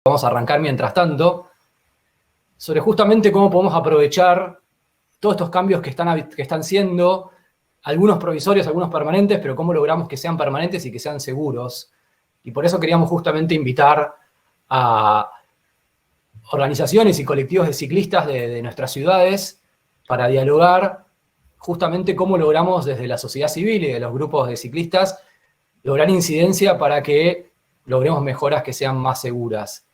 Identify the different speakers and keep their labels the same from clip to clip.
Speaker 1: vamos a arrancar mientras tanto, sobre justamente cómo podemos aprovechar todos estos cambios que están siendo, algunos provisorios, algunos permanentes, pero cómo logramos que sean permanentes y que sean seguros. Y por eso queríamos justamente invitar a organizaciones y colectivos de ciclistas de nuestras ciudades para dialogar justamente cómo logramos desde la sociedad civil y de los grupos de ciclistas lograr incidencia para que logremos mejoras que sean más seguras.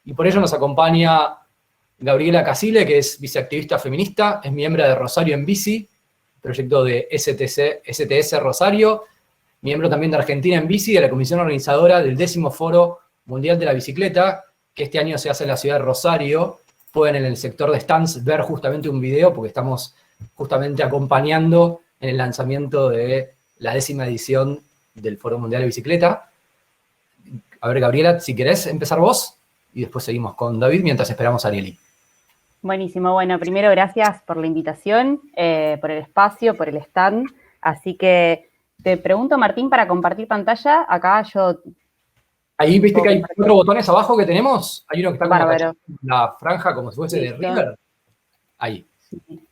Speaker 1: Y por ello nos acompaña Gabriela Casile, que es viceactivista feminista, es miembro de Rosario en Bici, proyecto de STS Rosario, miembro también de Argentina en Bici, de la comisión organizadora del 10º Foro Mundial de la Bicicleta, que este año se hace en la ciudad de Rosario. Pueden en el sector de stands ver justamente un video, porque estamos justamente acompañando en el lanzamiento de la 10ª edición del Foro Mundial de Bicicleta. A ver, Gabriela, si querés empezar vos, y después seguimos con David mientras esperamos a Ariely.
Speaker 2: Buenísimo. Bueno, primero gracias por la invitación, por el espacio, por el stand. Así que te pregunto, Martín, para compartir pantalla, acá yo...
Speaker 1: Ahí, ¿viste que hay 4 botones abajo que tenemos? Hay uno que está como
Speaker 2: Bárbaro.
Speaker 1: la franja como si fuese de River. Ahí.
Speaker 2: Sí.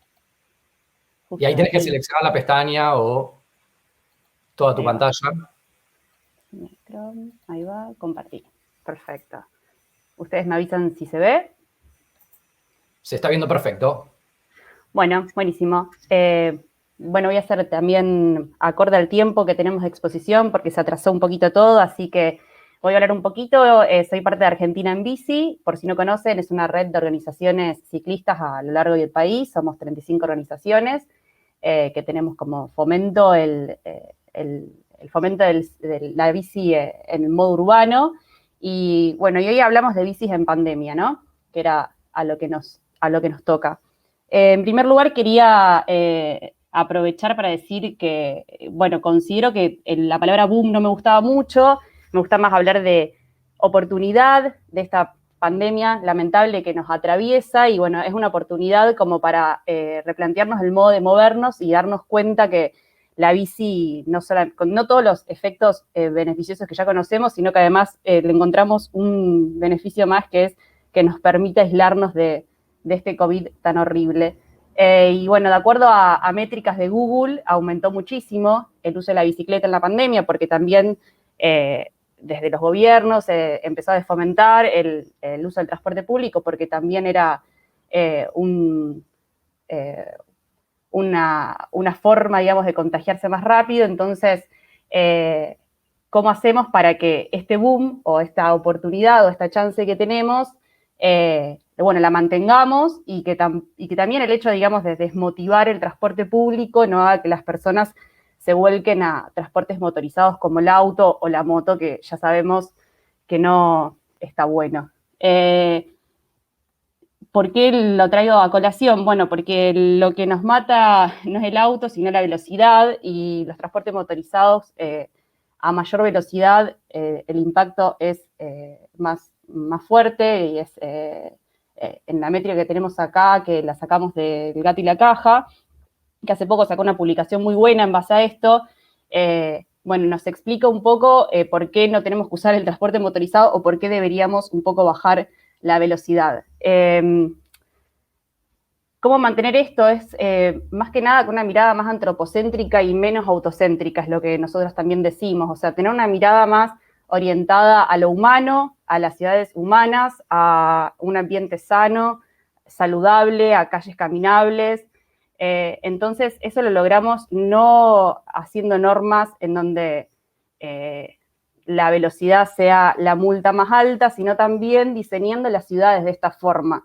Speaker 1: Y ahí tenés que seleccionar la pestaña o toda tu pantalla.
Speaker 2: Ahí va, compartir. Perfecto. ¿Ustedes me avisan si se ve?
Speaker 1: Se está viendo perfecto.
Speaker 2: Bueno, buenísimo. Bueno, voy a hacer también acorde al tiempo que tenemos de exposición porque se atrasó un poquito todo, así que voy a hablar un poquito. Soy parte de Argentina en Bici, por si no conocen, es una red de organizaciones ciclistas a lo largo del país. Somos 35 organizaciones que tenemos como fomento el fomento de la bici en el modo urbano. Y bueno, y hoy hablamos de bicis en pandemia, ¿no? Que era a lo que nos toca. En primer lugar, quería aprovechar para decir que, bueno, considero que la palabra boom no me gustaba mucho, me gusta más hablar de oportunidad, de esta pandemia lamentable que nos atraviesa, y bueno, es una oportunidad como para replantearnos el modo de movernos y darnos cuenta que la bici, con no todos los efectos beneficiosos que ya conocemos, sino que además le encontramos un beneficio más, que es que nos permite aislarnos de este COVID tan horrible. Y bueno, de acuerdo a métricas de Google, aumentó muchísimo el uso de la bicicleta en la pandemia, porque también desde los gobiernos empezó a fomentar el uso del transporte público, porque también era una forma, digamos, de contagiarse más rápido. Entonces, ¿cómo hacemos para que este boom o esta oportunidad o esta chance que tenemos, bueno, la mantengamos y que también el hecho, digamos, de desmotivar el transporte público no haga que las personas se vuelquen a transportes motorizados como el auto o la moto, que ya sabemos que no está bueno? ¿Por qué lo traigo a colación? Bueno, porque lo que nos mata no es el auto, sino la velocidad, y los transportes motorizados, a mayor velocidad, el impacto es más fuerte, y es en la métrica que tenemos acá, que la sacamos del Gato y la Caja, que hace poco sacó una publicación muy buena en base a esto. Bueno, nos explica un poco por qué no tenemos que usar el transporte motorizado o por qué deberíamos un poco bajar la velocidad. ¿Cómo mantener esto? Es más que nada con una mirada más antropocéntrica y menos autocéntrica, es lo que nosotros también decimos. O sea, tener una mirada más orientada a lo humano, a las ciudades humanas, a un ambiente sano, saludable, a calles caminables. Entonces, eso lo logramos no haciendo normas en donde la velocidad sea la multa más alta, sino también diseñando las ciudades de esta forma.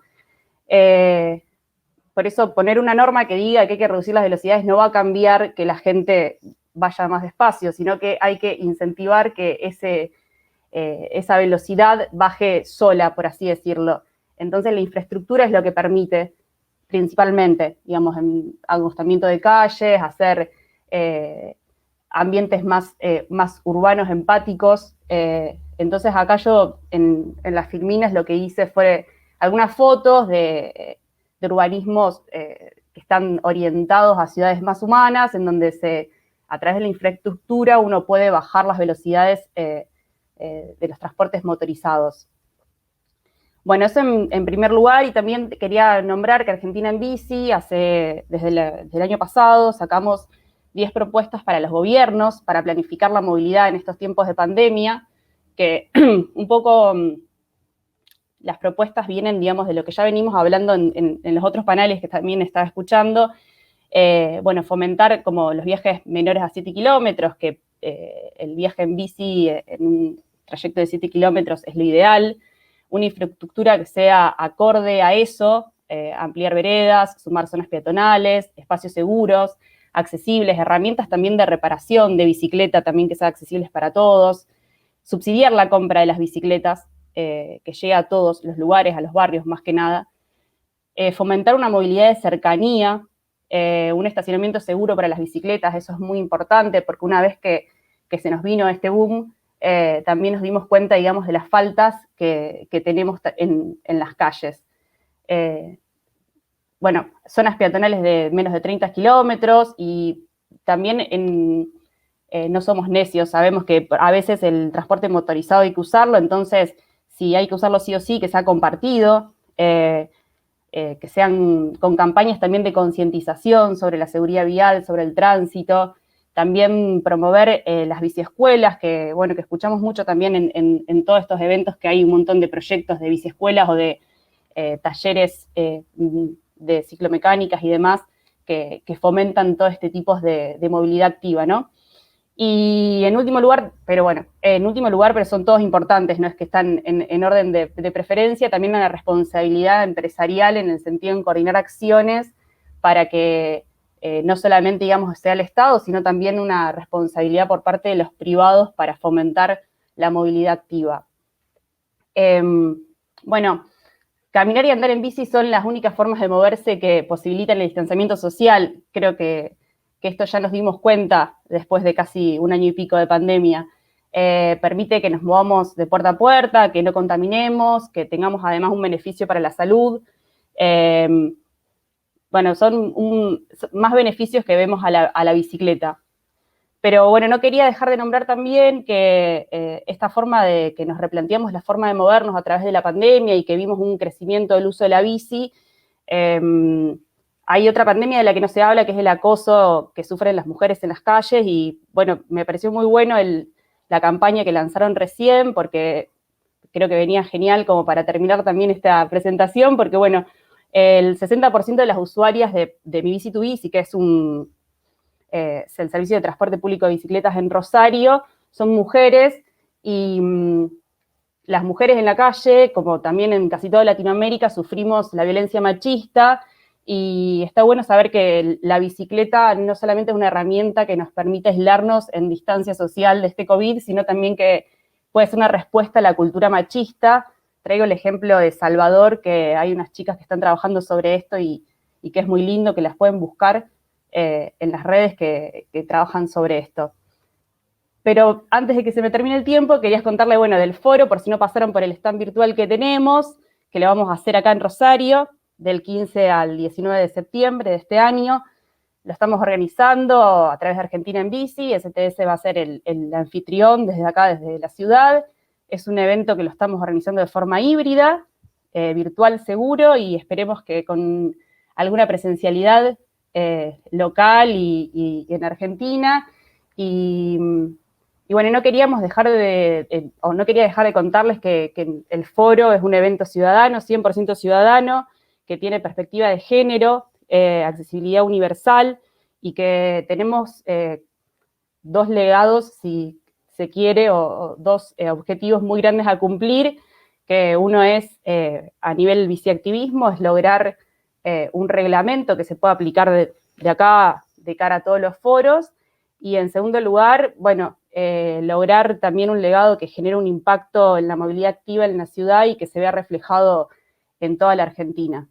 Speaker 2: Por eso poner una norma que diga que hay que reducir las velocidades no va a cambiar que la gente vaya más despacio, sino que hay que incentivar que esa velocidad baje sola, por así decirlo. Entonces la infraestructura es lo que permite, principalmente, digamos, en agostamiento de calles, hacer ambientes más urbanos, empáticos. Entonces acá yo en las filminas lo que hice fue algunas fotos de urbanismos que están orientados a ciudades más humanas, en donde a través de la infraestructura uno puede bajar las velocidades de los transportes motorizados. Bueno, eso en primer lugar, y también quería nombrar que Argentina en Bici, desde el año pasado, sacamos 10 propuestas para los gobiernos, para planificar la movilidad en estos tiempos de pandemia, que un poco las propuestas vienen, digamos, de lo que ya venimos hablando en los otros paneles que también estaba escuchando. Bueno, fomentar como los viajes menores a 7 kilómetros, que el viaje en bici en un trayecto de 7 kilómetros es lo ideal. Una infraestructura que sea acorde a eso, ampliar veredas, sumar zonas peatonales, espacios seguros, accesibles, herramientas también de reparación de bicicleta también que sean accesibles para todos, subsidiar la compra de las bicicletas, que llegue a todos los lugares, a los barrios más que nada, fomentar una movilidad de cercanía, un estacionamiento seguro para las bicicletas, eso es muy importante porque una vez que se nos vino este boom, también nos dimos cuenta, digamos, de las faltas que tenemos en las calles. Bueno, zonas peatonales de menos de 30 kilómetros y también no somos necios, sabemos que a veces el transporte motorizado hay que usarlo, entonces si hay que usarlo sí o sí, que sea compartido, que sean con campañas también de concientización sobre la seguridad vial, sobre el tránsito, también promover las biciescuelas, que bueno, que escuchamos mucho también en todos estos eventos, que hay un montón de proyectos de biciescuelas o de talleres de ciclomecánicas y demás, que fomentan todo este tipo de movilidad activa, ¿no? Y en último lugar, pero son todos importantes, no es que están en orden de preferencia, también una responsabilidad empresarial en el sentido de coordinar acciones para que no solamente, digamos, sea el Estado, sino también una responsabilidad por parte de los privados para fomentar la movilidad activa. Bueno, caminar y andar en bici son las únicas formas de moverse que posibilitan el distanciamiento social. Creo que esto ya nos dimos cuenta después de casi un año y pico de pandemia. Permite que nos movamos de puerta a puerta, que no contaminemos, que tengamos además un beneficio para la salud. Bueno, son más beneficios que vemos a la bicicleta. Pero bueno, no quería dejar de nombrar también que esta forma de que nos replanteamos la forma de movernos a través de la pandemia y que vimos un crecimiento del uso de la bici, hay otra pandemia de la que no se habla, que es el acoso que sufren las mujeres en las calles, y bueno, me pareció muy bueno la campaña que lanzaron recién, porque creo que venía genial como para terminar también esta presentación, porque bueno, el 60% de las usuarias de Mi Bici Tu Bici, que es el servicio de transporte público de bicicletas en Rosario, son mujeres, y las mujeres en la calle, como también en casi toda Latinoamérica, sufrimos la violencia machista, y está bueno saber que la bicicleta no solamente es una herramienta que nos permite aislarnos en distancia social de este COVID, sino también que puede ser una respuesta a la cultura machista. Traigo el ejemplo de Salvador, que hay unas chicas que están trabajando sobre esto y que es muy lindo, que las pueden buscar en las redes que trabajan sobre esto. Pero antes de que se me termine el tiempo, quería contarle, bueno, del foro, por si no pasaron por el stand virtual que tenemos, que lo vamos a hacer acá en Rosario, del 15 al 19 de septiembre de este año. Lo estamos organizando a través de Argentina en Bici, STS va a ser el anfitrión desde acá, desde la ciudad. Es un evento que lo estamos organizando de forma híbrida, virtual seguro, y esperemos que con alguna presencialidad local y en Argentina. Y bueno, no quería dejar de contarles que el foro es un evento ciudadano, 100% ciudadano, que tiene perspectiva de género, accesibilidad universal, y que tenemos dos legados, si se quiere, o dos objetivos muy grandes a cumplir, que uno es, a nivel biciactivismo, es lograr un reglamento que se pueda aplicar de acá, de cara a todos los foros, y en segundo lugar, bueno, lograr también un legado que genere un impacto en la movilidad activa en la ciudad y que se vea reflejado en toda la Argentina.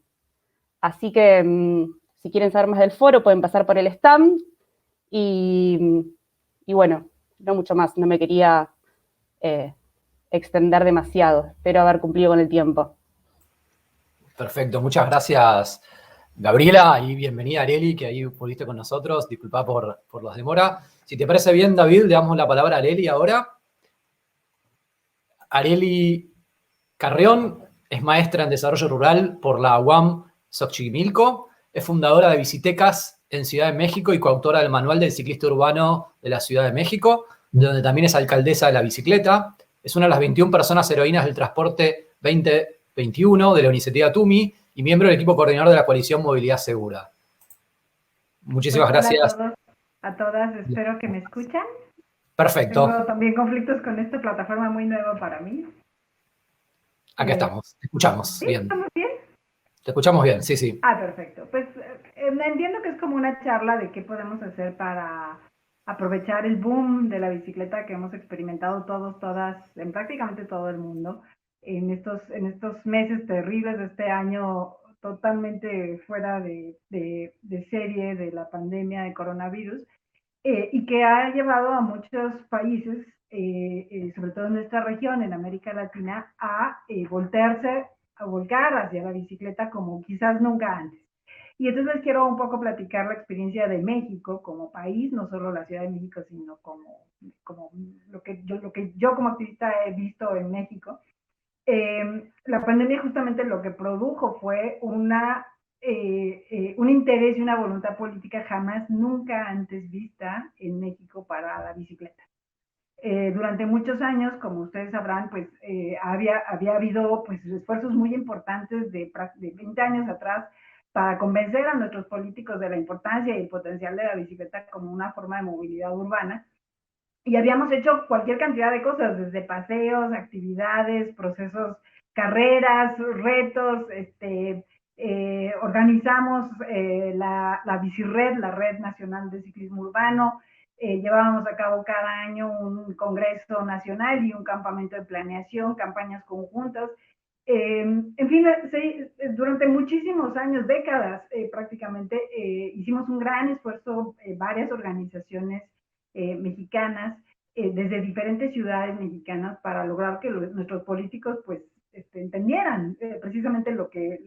Speaker 2: Así que, si quieren saber más del foro, pueden pasar por el stand, y bueno, no mucho más, no me quería extender demasiado, espero haber cumplido con el tiempo.
Speaker 1: Perfecto, muchas gracias, Gabriela, y bienvenida, Areli, que ahí pudiste con nosotros. Disculpa por las demoras. Si te parece bien, David, le damos la palabra a Areli ahora. Areli Carreón es maestra en desarrollo rural por la UAM Xochimilco, es fundadora de Visitecas en Ciudad de México y coautora del Manual del Ciclista Urbano de la Ciudad de México, donde también es alcaldesa de la bicicleta. Es una de las 21 personas heroínas del transporte 2021 de la iniciativa TUMI y miembro del equipo coordinador de la coalición Movilidad Segura. Muchísimas
Speaker 3: Pues hola
Speaker 1: gracias.
Speaker 3: a todas, espero que me escuchan.
Speaker 1: Perfecto.
Speaker 3: Tengo también conflictos con esta plataforma muy nueva para mí.
Speaker 1: Acá estamos, te escuchamos
Speaker 3: ¿Sí?
Speaker 1: bien.
Speaker 3: ¿Estamos bien?
Speaker 1: Te escuchamos bien, sí, sí.
Speaker 3: Perfecto. Pues entiendo que es como una charla de qué podemos hacer para aprovechar el boom de la bicicleta que hemos experimentado todos, todas, en prácticamente todo el mundo, en estos meses terribles de este año totalmente fuera de serie de la pandemia de coronavirus. Y que ha llevado a muchos países, sobre todo en nuestra región, en América Latina, a volcar hacia la bicicleta como quizás nunca antes. Y entonces les quiero un poco platicar la experiencia de México como país, no solo la Ciudad de México, sino como lo que yo como activista he visto en México. La pandemia justamente lo que produjo fue un interés y una voluntad política jamás nunca antes vista en México para la bicicleta. Durante muchos años, como ustedes sabrán, pues había habido pues, esfuerzos muy importantes de 20 años atrás para convencer a nuestros políticos de la importancia y el potencial de la bicicleta como una forma de movilidad urbana. Y habíamos hecho cualquier cantidad de cosas, desde paseos, actividades, procesos, carreras, retos, organizamos la Bicired, la Red Nacional de Ciclismo Urbano, llevábamos a cabo cada año un congreso nacional y un campamento de planeación, campañas conjuntas. En fin, durante muchísimos años, décadas prácticamente, hicimos un gran esfuerzo, varias organizaciones mexicanas, desde diferentes ciudades mexicanas para lograr que nuestros políticos pues entendieran precisamente lo que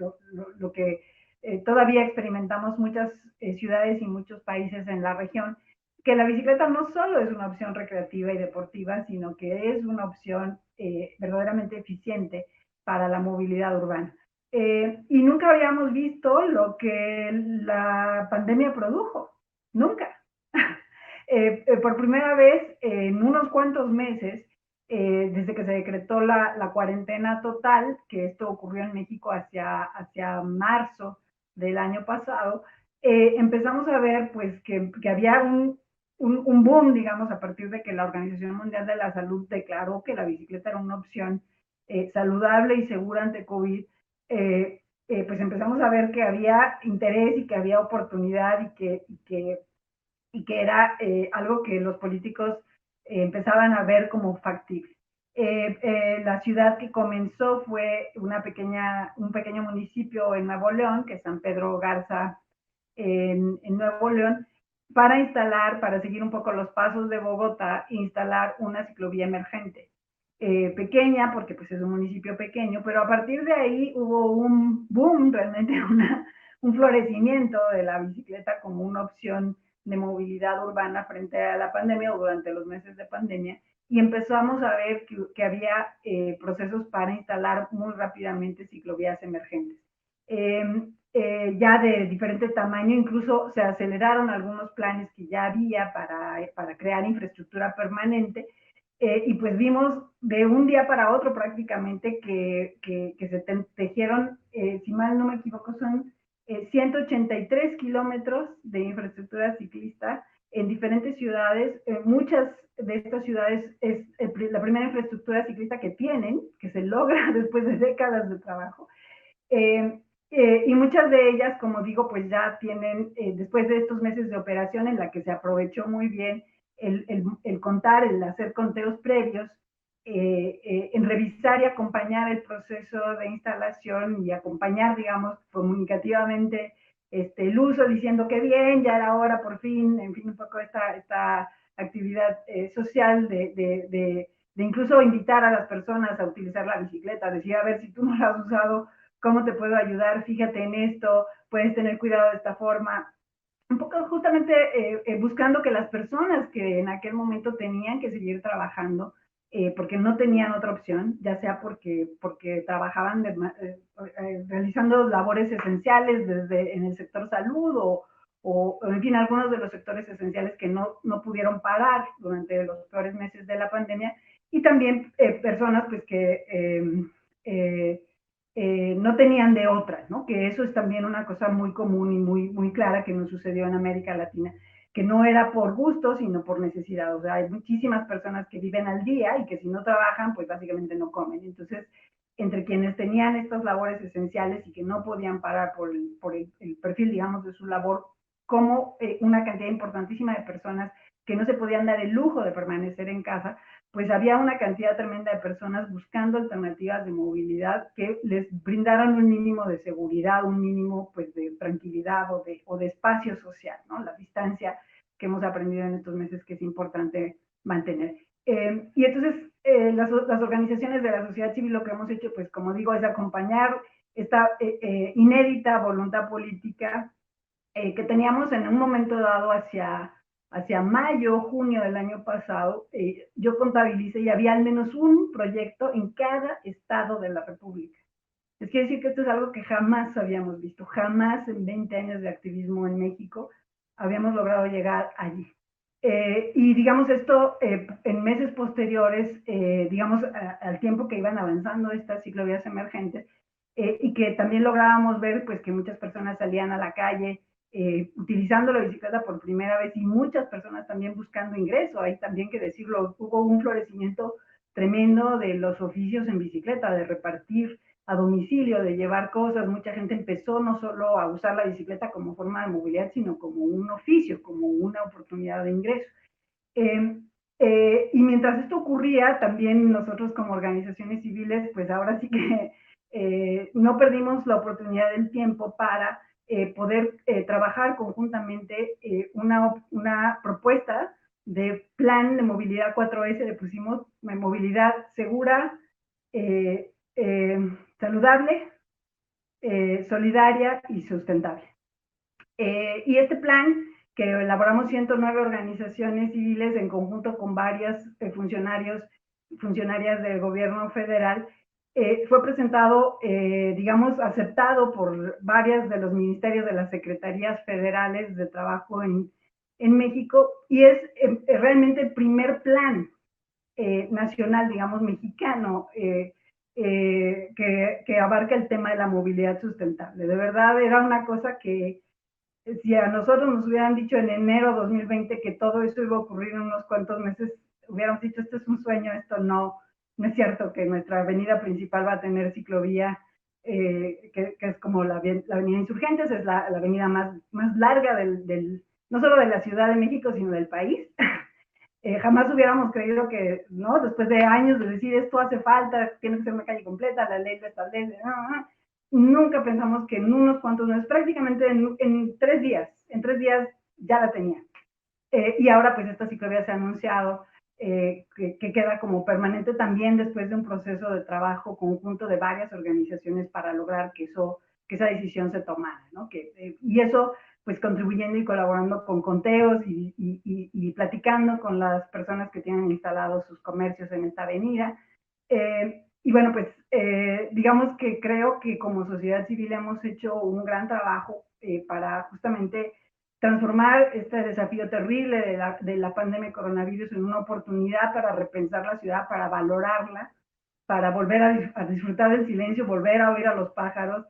Speaker 3: todavía experimentamos muchas ciudades y muchos países en la región, que la bicicleta no solo es una opción recreativa y deportiva, sino que es una opción verdaderamente eficiente para la movilidad urbana. Y nunca habíamos visto lo que la pandemia produjo, nunca. Por primera vez en unos cuantos meses, desde que se decretó la cuarentena total, que esto ocurrió en México hacia marzo del año pasado, empezamos a ver pues que había un boom, digamos, a partir de que la Organización Mundial de la Salud declaró que la bicicleta era una opción saludable y segura ante COVID. Pues empezamos a ver que había interés y que había oportunidad y que era algo que los políticos empezaban a ver como factible. La ciudad que comenzó fue un pequeño municipio en Nuevo León, que es San Pedro Garza, en Nuevo León, para seguir un poco los pasos de Bogotá, instalar una ciclovía emergente. Pequeña, porque pues es un municipio pequeño, pero a partir de ahí hubo un boom, realmente un florecimiento de la bicicleta como una opción de movilidad urbana frente a la pandemia o durante los meses de pandemia, y empezamos a ver que había procesos para instalar muy rápidamente ciclovías emergentes. Ya de diferente tamaño, incluso se aceleraron algunos planes que ya había para crear infraestructura permanente, y pues vimos de un día para otro prácticamente que se tejieron, si mal no me equivoco, son 183 kilómetros de infraestructura ciclista en diferentes ciudades. Muchas de estas ciudades es la primera infraestructura ciclista que tienen, que se logra después de décadas de trabajo. Y muchas de ellas, como digo, pues ya tienen, después de estos meses de operación en la que se aprovechó muy bien el contar, el hacer conteos previos, en revisar y acompañar el proceso de instalación y acompañar, digamos, comunicativamente el uso, diciendo que bien, ya era hora por fin, en fin, un poco esta actividad social de incluso invitar a las personas a utilizar la bicicleta, decir, a ver, si tú no la has usado, ¿cómo te puedo ayudar? Fíjate en esto, puedes tener cuidado de esta forma. Un poco justamente buscando que las personas que en aquel momento tenían que seguir trabajando porque no tenían otra opción, ya sea porque trabajaban realizando labores esenciales en el sector salud o en fin, algunos de los sectores esenciales que no pudieron parar durante los peores meses de la pandemia, y también personas pues no tenían de otra, ¿no? Que eso es también una cosa muy común y muy clara que nos sucedió en América Latina, que no era por gusto, sino por necesidad. O sea, hay muchísimas personas que viven al día y que si no trabajan, pues básicamente no comen. Entonces, entre quienes tenían estas labores esenciales y que no podían parar por el perfil, digamos, de su labor, como una cantidad importantísima de personas que no se podían dar el lujo de permanecer en casa, pues había una cantidad tremenda de personas buscando alternativas de movilidad que les brindaran un mínimo de seguridad, un mínimo pues de tranquilidad o de espacio social, ¿no? La distancia que hemos aprendido en estos meses que es importante mantener. Y entonces las organizaciones de la sociedad civil lo que hemos hecho, pues como digo, es acompañar esta inédita voluntad política que teníamos en un momento dado hacia mayo, junio del año pasado. Yo contabilicé y había al menos un proyecto en cada estado de la República. Es quiere decir que esto es algo que jamás habíamos visto, jamás en 20 años de activismo en México habíamos logrado llegar allí. Y digamos esto en meses posteriores, digamos al tiempo que iban avanzando estas ciclovías emergentes, y que también lográbamos ver pues que muchas personas salían a la calle utilizando la bicicleta por primera vez y muchas personas también buscando ingreso. Hay también que decirlo, hubo un florecimiento tremendo de los oficios en bicicleta, de repartir a domicilio, de llevar cosas. Mucha gente empezó no solo a usar la bicicleta como forma de movilidad, sino como un oficio, como una oportunidad de ingreso. Y mientras esto ocurría, también nosotros como organizaciones civiles, pues ahora sí que no perdimos la oportunidad del tiempo para poder trabajar conjuntamente una propuesta de plan de movilidad 4S. Le pusimos movilidad segura, saludable, solidaria y sustentable. Y este plan, que elaboramos 109 organizaciones civiles en conjunto con varias funcionarias del gobierno federal, fue presentado, digamos, aceptado por varias de los ministerios de las secretarías federales de trabajo en México, y es realmente el primer plan nacional, digamos, mexicano, que abarca el tema de la movilidad sustentable. De verdad, era una cosa que si a nosotros nos hubieran dicho en enero de 2020 que todo eso iba a ocurrir en unos cuantos meses, hubiéramos dicho, esto es un sueño, esto no es cierto, que nuestra avenida principal va a tener ciclovía, que es como la avenida Insurgentes, es la avenida más larga no solo de la Ciudad de México, sino del país. Jamás hubiéramos creído que, ¿no? Después de años de decir esto hace falta, tiene que ser una calle completa, la ley lo establece, nunca pensamos que en unos cuantos meses, prácticamente en 3 días, ya la tenía. Y ahora pues esta ciclovía se ha anunciado que queda como permanente también después de un proceso de trabajo conjunto de varias organizaciones para lograr que esa decisión se tomara, ¿no? Y eso pues contribuyendo y colaborando con conteos y platicando con las personas que tienen instalados sus comercios en esta avenida. Y bueno, pues digamos que creo que como sociedad civil hemos hecho un gran trabajo para justamente transformar este desafío terrible de la pandemia de coronavirus en una oportunidad para repensar la ciudad, para valorarla, para volver a disfrutar del silencio, volver a oír a los pájaros,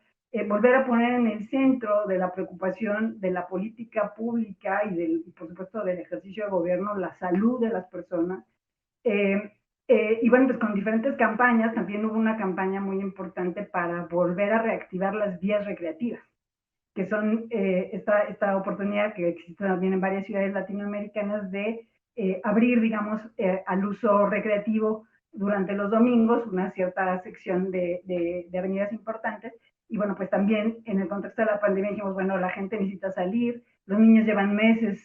Speaker 3: volver a poner en el centro de la preocupación de la política pública y por supuesto del ejercicio de gobierno, la salud de las personas. Y bueno, pues con diferentes campañas, también hubo una campaña muy importante para volver a reactivar las vías recreativas, que son esta oportunidad que existe también en varias ciudades latinoamericanas de abrir, digamos, al uso recreativo durante los domingos una cierta sección de avenidas importantes. Y bueno, pues también en el contexto de la pandemia dijimos, bueno, la gente necesita salir, los niños llevan meses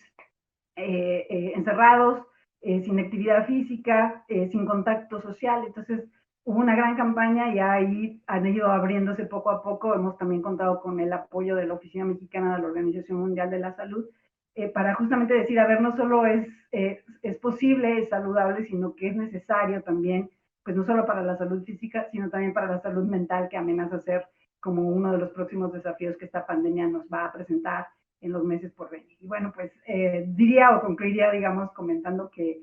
Speaker 3: encerrados, sin actividad física, sin contacto social. Entonces hubo una gran campaña y ahí han ido abriéndose poco a poco. Hemos también contado con el apoyo de la Oficina Mexicana de la Organización Mundial de la Salud para justamente decir, a ver, no solo es posible, es saludable, sino que es necesario también, pues no solo para la salud física, sino también para la salud mental, que amenaza ser como uno de los próximos desafíos que esta pandemia nos va a presentar en los meses por venir. Y bueno, pues diría o concluiría, digamos, comentando que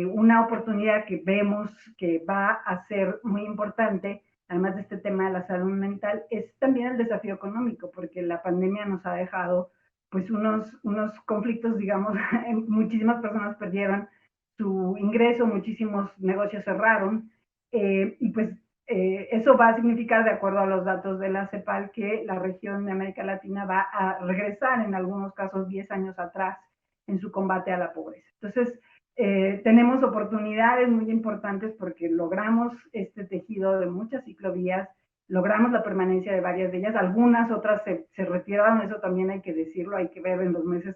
Speaker 3: una oportunidad que vemos que va a ser muy importante, además de este tema de la salud mental, es también el desafío económico, porque la pandemia nos ha dejado pues unos conflictos, digamos, muchísimas personas perdieron su ingreso, muchísimos negocios cerraron, y pues eso va a significar, de acuerdo a los datos de la CEPAL, que la región de América Latina va a regresar en algunos casos 10 años atrás en su combate a la pobreza. Entonces, tenemos oportunidades muy importantes porque logramos este tejido de muchas ciclovías, logramos la permanencia de varias de ellas, algunas otras se retiraron, eso también hay que decirlo, hay que ver en los meses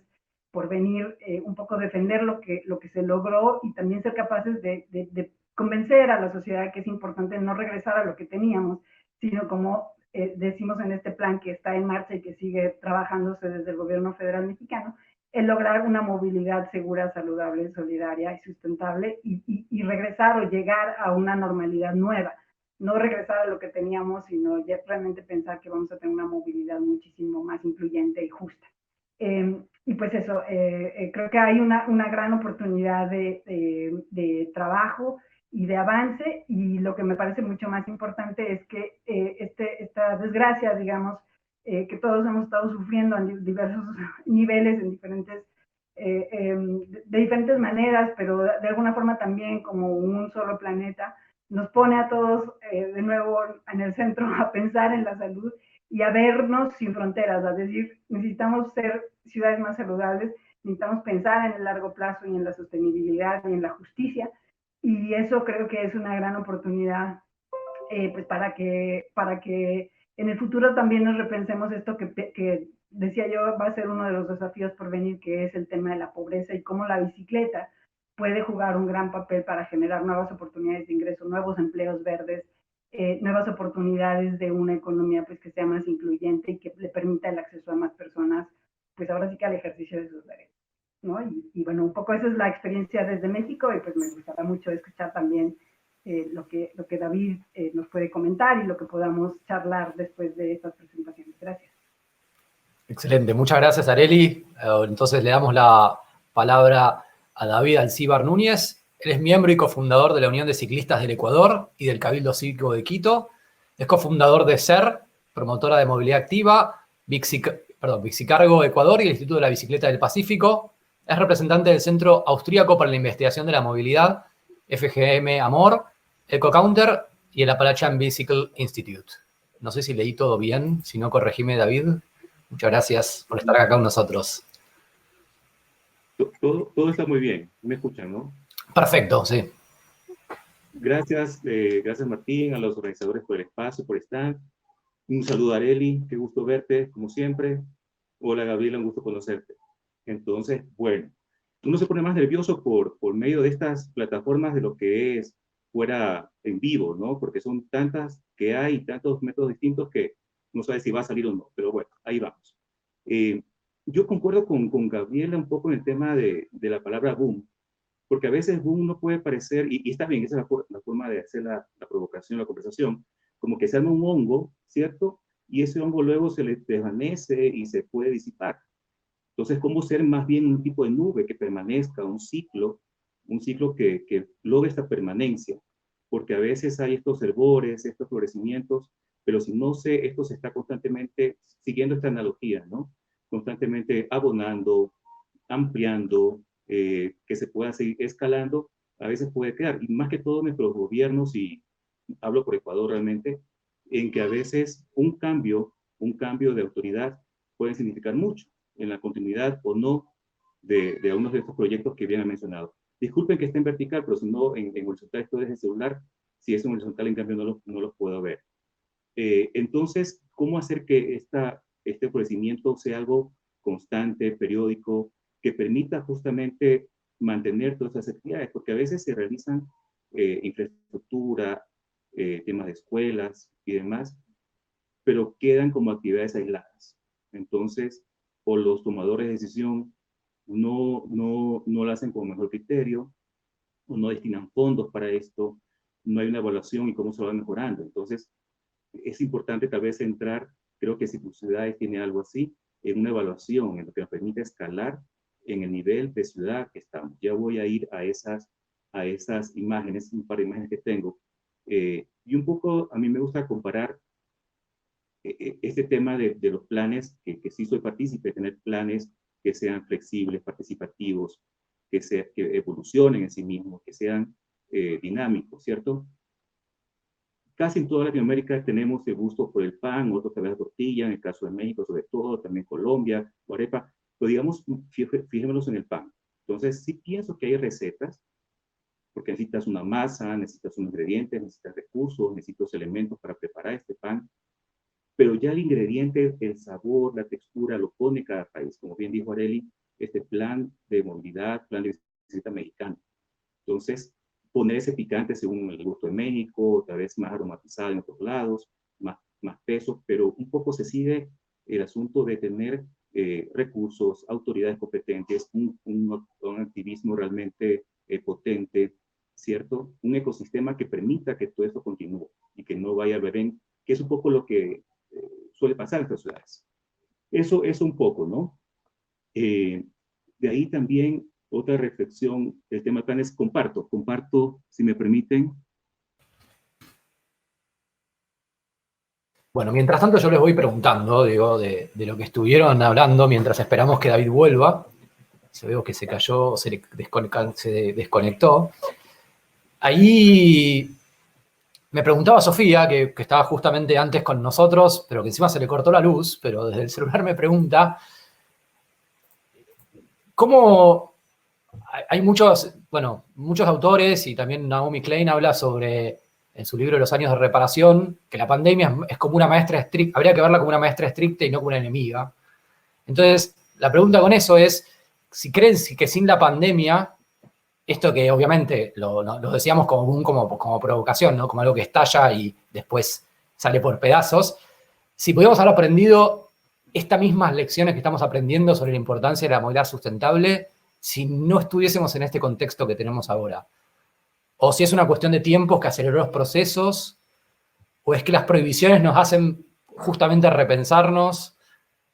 Speaker 3: por venir, un poco defender lo que se logró y también ser capaces de convencer a la sociedad que es importante no regresar a lo que teníamos, sino como decimos en este plan que está en marcha y que sigue trabajándose desde el gobierno federal mexicano, el lograr una movilidad segura, saludable, solidaria y sustentable y regresar o llegar a una normalidad nueva. No regresar a lo que teníamos, sino ya realmente pensar que vamos a tener una movilidad muchísimo más incluyente y justa. Y pues eso, creo que hay una gran oportunidad de trabajo y de avance, y lo que me parece mucho más importante es que esta desgracia, digamos, que todos hemos estado sufriendo en diversos niveles, en diferentes, de diferentes maneras, pero de alguna forma también como un solo planeta, nos pone a todos de nuevo en el centro a pensar en la salud y a vernos sin fronteras, es decir, necesitamos ser ciudades más saludables, necesitamos pensar en el largo plazo y en la sostenibilidad y en la justicia, y eso creo que es una gran oportunidad pues para que en el futuro también nos repensemos esto que decía yo va a ser uno de los desafíos por venir, que es el tema de la pobreza y cómo la bicicleta puede jugar un gran papel para generar nuevas oportunidades de ingreso, nuevos empleos verdes, nuevas oportunidades de una economía pues que sea más incluyente y que le permita el acceso a más personas, pues ahora sí que al ejercicio de sus derechos, ¿no? Y bueno, un poco esa es la experiencia desde México, y pues me gustará mucho escuchar también lo que David nos puede comentar y lo que podamos charlar después de estas presentaciones. Gracias.
Speaker 1: Excelente, muchas gracias, Arely. Entonces le damos la palabra a David Alcíbar Núñez. Él es miembro y cofundador de la Unión de Ciclistas del Ecuador y del Cabildo Cívico de Quito. Es cofundador de SER, promotora de movilidad activa, Bixicargo Ecuador y el Instituto de la Bicicleta del Pacífico. Es representante del Centro Austríaco para la Investigación de la Movilidad, FGM Amor, EcoCounter y el Appalachian Bicycle Institute. No sé si leí todo bien, si no, corregime, David. Muchas gracias por estar acá con nosotros.
Speaker 4: Todo está muy bien. ¿Me escuchan, no?
Speaker 1: Perfecto, sí.
Speaker 4: Gracias, gracias Martín, a los organizadores por el espacio, por estar. Un saludo a Arely, qué gusto verte, como siempre. Hola Gabriela, un gusto conocerte. Entonces, bueno, uno se pone más nervioso por medio de estas plataformas de lo que es fuera en vivo, ¿no? Porque son tantas que hay, tantos métodos distintos que no sabe si va a salir o no, pero bueno, ahí vamos. Yo concuerdo con Gabriela un poco en el tema de la palabra boom, porque a veces boom no puede parecer, y está bien, esa es la forma de hacer la provocación, la conversación, como que se arma un hongo, ¿cierto? Y ese hongo luego se le desvanece y se puede disipar. Entonces, ¿cómo ser más bien un tipo de nube que permanezca, un ciclo que logre esta permanencia? Porque a veces hay estos hervores, estos florecimientos, pero si no esto se está constantemente siguiendo esta analogía, ¿no? Constantemente abonando, ampliando, que se pueda seguir escalando, a veces puede quedar. Y más que todo nuestros gobiernos, y hablo por Ecuador realmente, en que a veces un cambio de autoridad puede significar mucho en la continuidad o no de algunos de estos proyectos que bien han mencionado. Disculpen que esté en vertical, pero si no, en horizontal esto desde el celular, si es en horizontal, en cambio no los puedo ver. Entonces, ¿cómo hacer que este florecimiento sea algo constante, periódico, que permita justamente mantener todas esas actividades? Porque a veces se realizan infraestructura, temas de escuelas y demás, pero quedan como actividades aisladas. Entonces, o los tomadores de decisión no lo hacen con mejor criterio, o no destinan fondos para esto, no hay una evaluación y cómo se va mejorando. Entonces, es importante tal vez entrar, creo que Ciudades tiene algo así, en una evaluación, en lo que nos permite escalar en el nivel de ciudad que estamos. Ya voy a ir a esas imágenes, un par de imágenes que tengo. Y un poco a mí me gusta comparar este tema de los planes, que sí soy partícipe, tener planes que sean flexibles, participativos, que evolucionen en sí mismos, que sean dinámicos, ¿cierto? Casi en toda Latinoamérica tenemos el gusto por el pan, otros tal vez la tortilla, en el caso de México sobre todo, también Colombia, o arepa, pero digamos, fijémonos en el pan. Entonces, sí pienso que hay recetas, porque necesitas una masa, necesitas unos ingredientes, necesitas recursos, necesitas elementos para preparar este pan, pero ya el ingrediente, el sabor, la textura, lo pone cada país. Como bien dijo Arely, este plan de movilidad, plan de visita mexicano. Entonces, poner ese picante según el gusto de México, tal vez más aromatizado en otros lados, más peso, pero un poco se sigue el asunto de tener recursos, autoridades competentes, un activismo realmente potente, ¿cierto? Un ecosistema que permita que todo esto continúe y que no vaya a haber, que es un poco lo que suele pasar en estas ciudades. Eso un poco, ¿no? De ahí también otra reflexión, el tema de planes, comparto, si me permiten.
Speaker 1: Bueno, mientras tanto yo les voy preguntando, digo, de lo que estuvieron hablando mientras esperamos que David vuelva. Se veo que se cayó, se desconectó. Ahí me preguntaba Sofía, que estaba justamente antes con nosotros, pero que encima se le cortó la luz, pero desde el celular me pregunta, ¿cómo hay muchos autores y también Naomi Klein habla sobre, en su libro Los años de reparación, que la pandemia es como una maestra estricta, habría que verla como una maestra estricta y no como una enemiga. Entonces, la pregunta con eso es, si creen que sin la pandemia, esto que obviamente lo decíamos como provocación, ¿no? Como algo que estalla y después sale por pedazos, si pudiéramos haber aprendido estas mismas lecciones que estamos aprendiendo sobre la importancia de la movilidad sustentable, si no estuviésemos en este contexto que tenemos ahora. O si es una cuestión de tiempos que aceleró los procesos, o es que las prohibiciones nos hacen justamente repensarnos.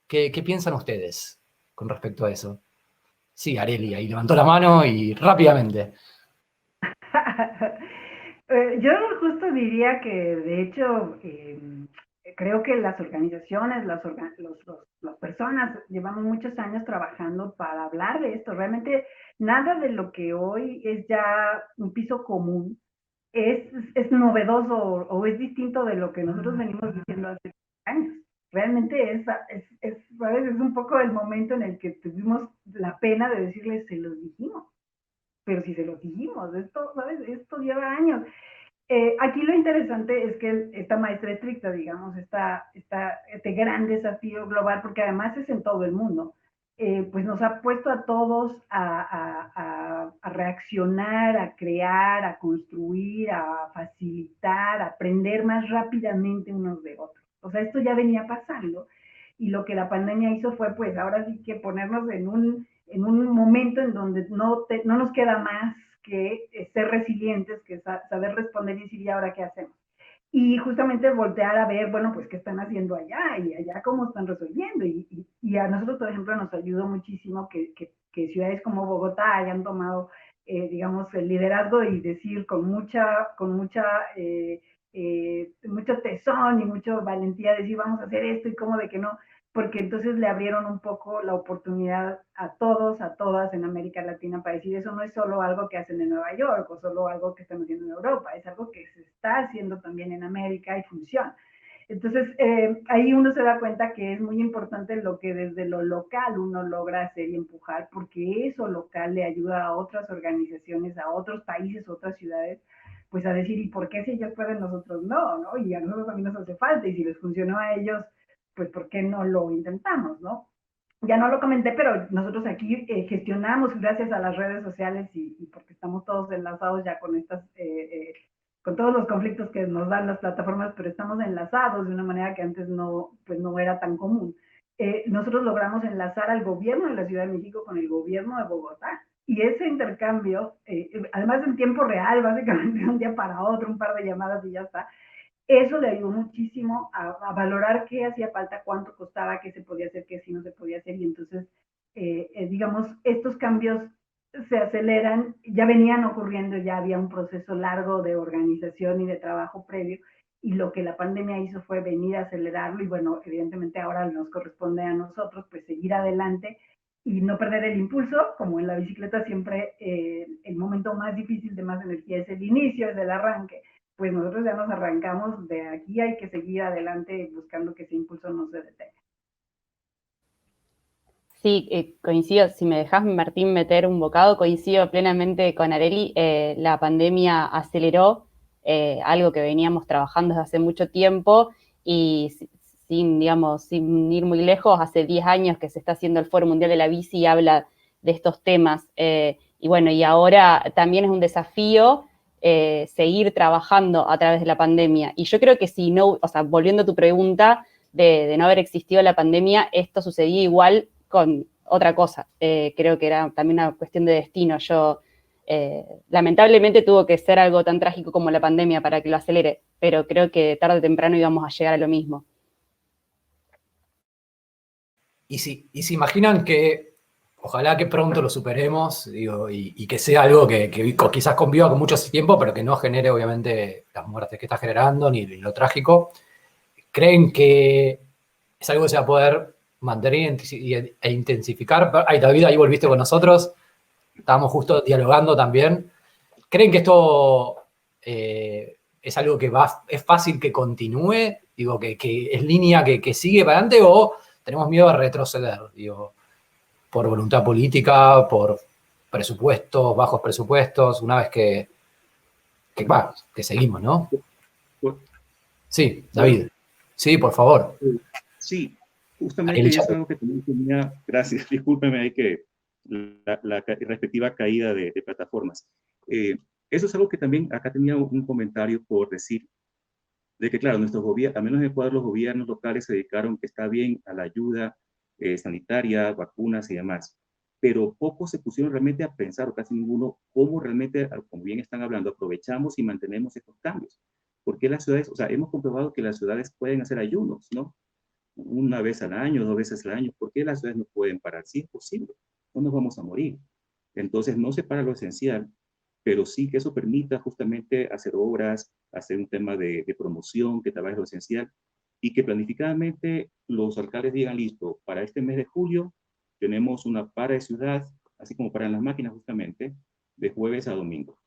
Speaker 1: ¿Qué piensan ustedes con respecto a eso? Sí, Arely, ahí levantó la mano y rápidamente.
Speaker 3: Yo justo diría que, de hecho, creo que las organizaciones, las personas, llevamos muchos años trabajando para hablar de esto. Realmente nada de lo que hoy es ya un piso común es novedoso o es distinto de lo que nosotros venimos diciendo hace años. Realmente ¿sabes? Es un poco el momento en el que tuvimos la pena de decirles, se los dijimos. Pero si se los dijimos, esto, ¿sabes? Esto lleva años. Aquí lo interesante es que esta maestra estricta, digamos, este gran desafío global, porque además es en todo el mundo, pues nos ha puesto a todos a reaccionar, a crear, a construir, a facilitar, a aprender más rápidamente unos de otros. O sea, esto ya venía pasando y lo que la pandemia hizo fue, pues, ahora sí que ponernos en un momento en donde no nos queda más que ser resilientes, que saber responder y decir, ¿y ahora qué hacemos? Y justamente voltear a ver, bueno, pues qué están haciendo allá y allá cómo están resolviendo. Y a nosotros, por ejemplo, nos ayudó muchísimo que ciudades como Bogotá hayan tomado, digamos, el liderazgo y decir con mucho tesón y mucha valentía, decir, vamos a hacer esto y cómo de que no, porque entonces le abrieron un poco la oportunidad a todos, a todas en América Latina para decir, eso no es solo algo que hacen en Nueva York o solo algo que están haciendo en Europa, es algo que se está haciendo también en América y funciona. Entonces, ahí uno se da cuenta que es muy importante lo que desde lo local uno logra hacer y empujar, porque eso local le ayuda a otras organizaciones, a otros países, otras ciudades, pues a decir, ¿y por qué si ellos pueden, nosotros no? ¿No? Y a nosotros también nos hace falta, y si les funcionó a ellos, pues ¿por qué no lo intentamos, no? Ya no lo comenté, pero nosotros aquí gestionamos gracias a las redes sociales y porque estamos todos enlazados ya con con todos los conflictos que nos dan las plataformas, pero estamos enlazados de una manera que antes no era tan común. nosotros logramos enlazar al gobierno de la Ciudad de México con el gobierno de Bogotá. Y ese intercambio, además en tiempo real, básicamente de un día para otro, un par de llamadas y ya está, eso le ayudó muchísimo a valorar qué hacía falta, cuánto costaba, qué se podía hacer, qué sí no se podía hacer. Y entonces, digamos, estos cambios se aceleran, ya venían ocurriendo, ya había un proceso largo de organización y de trabajo previo, y lo que la pandemia hizo fue venir a acelerarlo, y bueno, evidentemente ahora nos corresponde a nosotros pues seguir adelante y no perder el impulso. Como en la bicicleta siempre el momento más difícil de más energía es el inicio, es el arranque. Pues nosotros ya nos arrancamos, de aquí hay que seguir adelante buscando que ese impulso no se detenga.
Speaker 2: Sí, coincido, si me dejas, Martín, meter un bocado, coincido plenamente con Arely. La pandemia aceleró algo que veníamos trabajando desde hace mucho tiempo y sin, digamos, sin ir muy lejos, hace 10 años que se está haciendo el Foro Mundial de la Bici y habla de estos temas. Y bueno, y ahora también es un desafío seguir trabajando a través de la pandemia. Y yo creo que si no, o sea, volviendo a tu pregunta, de no haber existido la pandemia, esto sucedía igual con otra cosa. Creo que era también una cuestión de destino. Lamentablemente tuvo que ser algo tan trágico como la pandemia para que lo acelere, pero creo que tarde o temprano íbamos a llegar a lo mismo.
Speaker 1: Y si imaginan que ojalá que pronto lo superemos, digo, y que sea algo que quizás conviva con mucho tiempo, pero que no genere obviamente las muertes que está generando ni lo trágico, ¿creen que es algo que se va a poder mantener e intensificar? Ay, David, ahí volviste con nosotros. Estábamos justo dialogando también. ¿Creen que esto es algo que es fácil que continúe? Digo, que es línea que sigue para adelante, o tenemos miedo a retroceder, digo, por voluntad política, por presupuestos, bajos presupuestos, una vez que seguimos, ¿no? Sí, David. Sí, por favor.
Speaker 4: Sí, justamente eso es algo que también tenía, gracias, discúlpeme ahí que la respectiva caída de plataformas. Eso es algo que también acá tenía un comentario por decir, de que claro, nuestros gobiernos, al menos en Ecuador, los gobiernos locales se dedicaron, que está bien, a la ayuda sanitaria, vacunas y demás, pero pocos se pusieron realmente a pensar, o casi ninguno, cómo realmente, como bien están hablando, aprovechamos y mantenemos estos cambios. Porque las ciudades, o sea, hemos comprobado que las ciudades pueden hacer ayunos, ¿no? Una vez al año, 2 veces al año. ¿Por qué las ciudades no pueden parar? Sí es posible, no nos vamos a morir. Entonces no se para lo esencial, pero sí que eso permita justamente hacer obras, hacer un tema de promoción que trabaje lo esencial y que planificadamente los alcaldes digan, listo, para este mes de julio tenemos una para de ciudad, así como para las máquinas justamente, de jueves a domingo.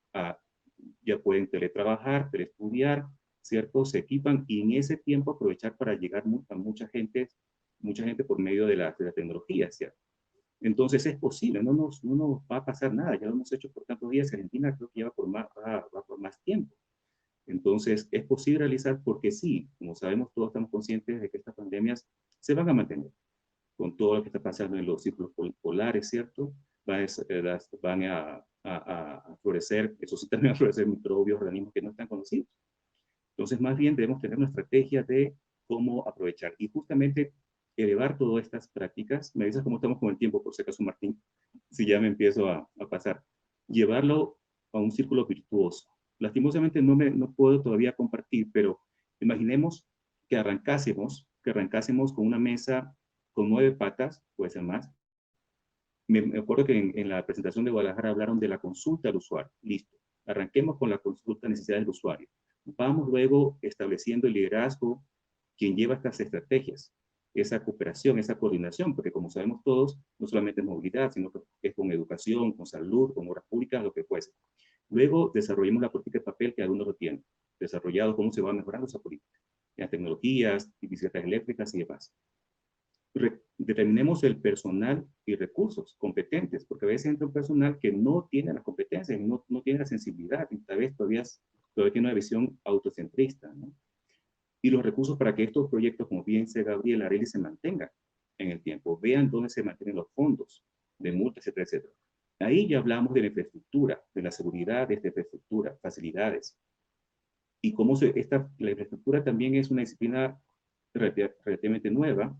Speaker 4: Ya pueden teletrabajar, telestudiar, ¿cierto? Se equipan y en ese tiempo aprovechar para llegar a mucha gente por medio de la tecnología, ¿cierto? Entonces es posible, no nos va a pasar nada, ya lo hemos hecho por tantos días. Argentina creo que va por más tiempo. Entonces es posible realizar, porque sí, como sabemos, todos estamos conscientes de que estas pandemias se van a mantener con todo lo que está pasando en los círculos polares, ¿cierto? Van a florecer, eso sí, también a florecer microbios, organismos que no están conocidos. Entonces, más bien debemos tener una estrategia de cómo aprovechar y justamente elevar todas estas prácticas. Me dices cómo estamos con el tiempo, por si acaso, Martín, si ya me empiezo a pasar. Llevarlo a un círculo virtuoso. Lastimosamente no puedo todavía compartir, pero imaginemos que arrancásemos con una mesa con 9 patas, puede ser más. Me acuerdo que en la presentación de Guadalajara hablaron de la consulta al usuario. Listo. Arranquemos con la consulta de necesidades del usuario. Vamos luego estableciendo el liderazgo, quien lleva estas estrategias, esa cooperación, esa coordinación, porque como sabemos todos, no solamente es movilidad, sino que es con educación, con salud, con obras públicas, lo que fuese. Luego desarrollemos la política de papel que algunos lo tienen, desarrollado cómo se va mejorando esa política, las tecnologías, bicicletas eléctricas y demás. Determinemos el personal y recursos competentes, porque a veces entra un personal que no tiene las competencias, no tiene la sensibilidad, y tal vez todavía tiene una visión autocentrista, ¿no? Y los recursos para que estos proyectos, como bien dice Gabriel Arely, se mantengan en el tiempo. Vean dónde se mantienen los fondos de multas, etcétera, etcétera. Ahí ya hablamos de la infraestructura, de la seguridad de esta infraestructura, facilidades. Y cómo la infraestructura también es una disciplina relativamente nueva,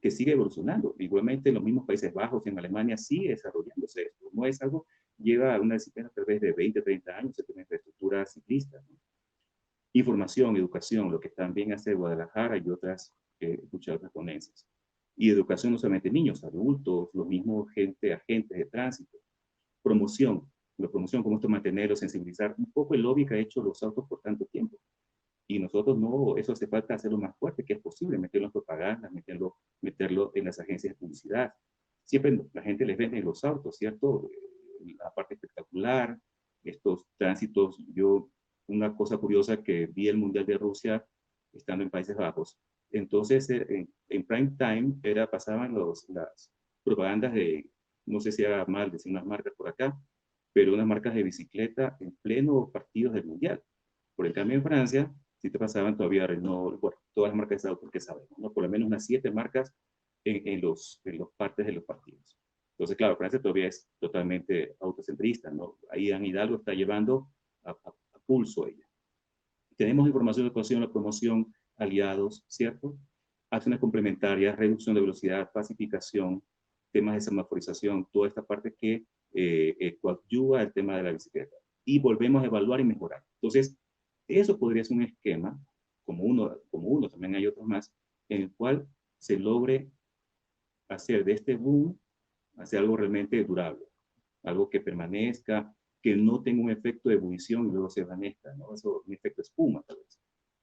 Speaker 4: que sigue evolucionando. Igualmente en los mismos Países Bajos, en Alemania, sigue desarrollándose esto. No es algo, lleva una disciplina tal vez de 20, 30 años, se tiene infraestructura ciclista, ¿no? Información, educación, lo que también hace Guadalajara y otras, muchas otras ponencias. Y educación no solamente niños, adultos, los mismos agentes de tránsito. Promoción, la promoción, cómo esto mantenerlo, sensibilizar, un poco el lobby que ha hecho los autos por tanto tiempo. Y nosotros no, eso hace falta hacerlo más fuerte, que es posible, meterlo en propaganda, meterlo en las agencias de publicidad. Siempre la gente les vende los autos, ¿cierto? La parte espectacular, estos tránsitos. Una cosa curiosa que vi el Mundial de Rusia estando en Países Bajos. Entonces, en prime time pasaban las propagandas de, no sé si haga mal decir unas marcas por acá, pero unas marcas de bicicleta en pleno partidos del Mundial. Por el cambio en Francia, si te pasaban todavía Renault, bueno, todas las marcas de autos que sabemos, ¿no? Por lo menos unas 7 marcas en los partes de los partidos. Entonces, claro, Francia todavía es totalmente autocentrista, ¿no? Ahí Anne Hidalgo está llevando a pulso ella. Tenemos información de educación, la promoción, aliados, ¿cierto? Acciones complementarias, reducción de velocidad, pacificación, temas de semaforización, toda esta parte que coadyuva el tema de la bicicleta. Y volvemos a evaluar y mejorar. Entonces, eso podría ser un esquema, como uno, también hay otros más, en el cual se logre hacer de este boom hacia algo realmente durable, algo que permanezca, que no tenga un efecto de ebullición y luego se desvanezca, ¿no? Eso, un efecto espuma, tal vez.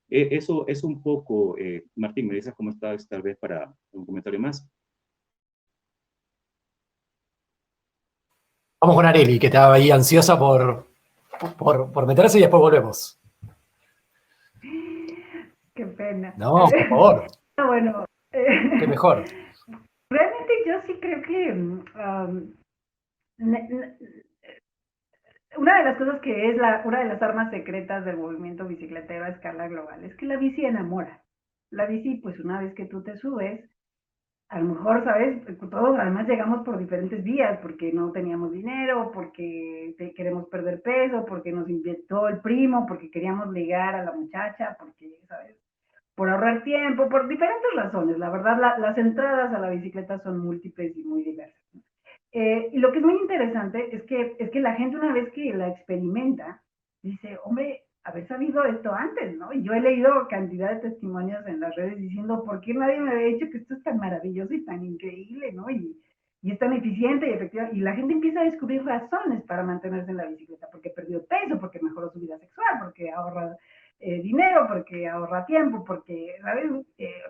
Speaker 4: Eso es un poco, Martín, ¿me dices cómo estás tal vez para un comentario más?
Speaker 1: Vamos con Areli, que estaba ahí ansiosa por meterse y después volvemos.
Speaker 3: Qué pena.
Speaker 1: No, por favor.
Speaker 3: Bueno.
Speaker 1: Qué mejor.
Speaker 3: Realmente yo sí creo que una de las cosas que es una de las armas secretas del movimiento bicicletero a escala global es que la bici enamora. La bici, pues una vez que tú te subes, a lo mejor, ¿sabes? Todos además llegamos por diferentes vías, porque no teníamos dinero, porque queremos perder peso, porque nos inyectó el primo, porque queríamos ligar a la muchacha, porque, ¿sabes? Por ahorrar tiempo, por diferentes razones. La verdad, las entradas a la bicicleta son múltiples y muy diversas. Y lo que es muy interesante es que la gente, una vez que la experimenta, dice, hombre, haber sabido esto antes, ¿no? Y yo he leído cantidad de testimonios en las redes diciendo, ¿por qué nadie me había dicho que esto es tan maravilloso y tan increíble, ¿no? Y es tan eficiente y efectiva. Y la gente empieza a descubrir razones para mantenerse en la bicicleta, porque perdió peso, porque mejoró su vida sexual, porque ahorra dinero, porque ahorra tiempo, porque, ¿sabes?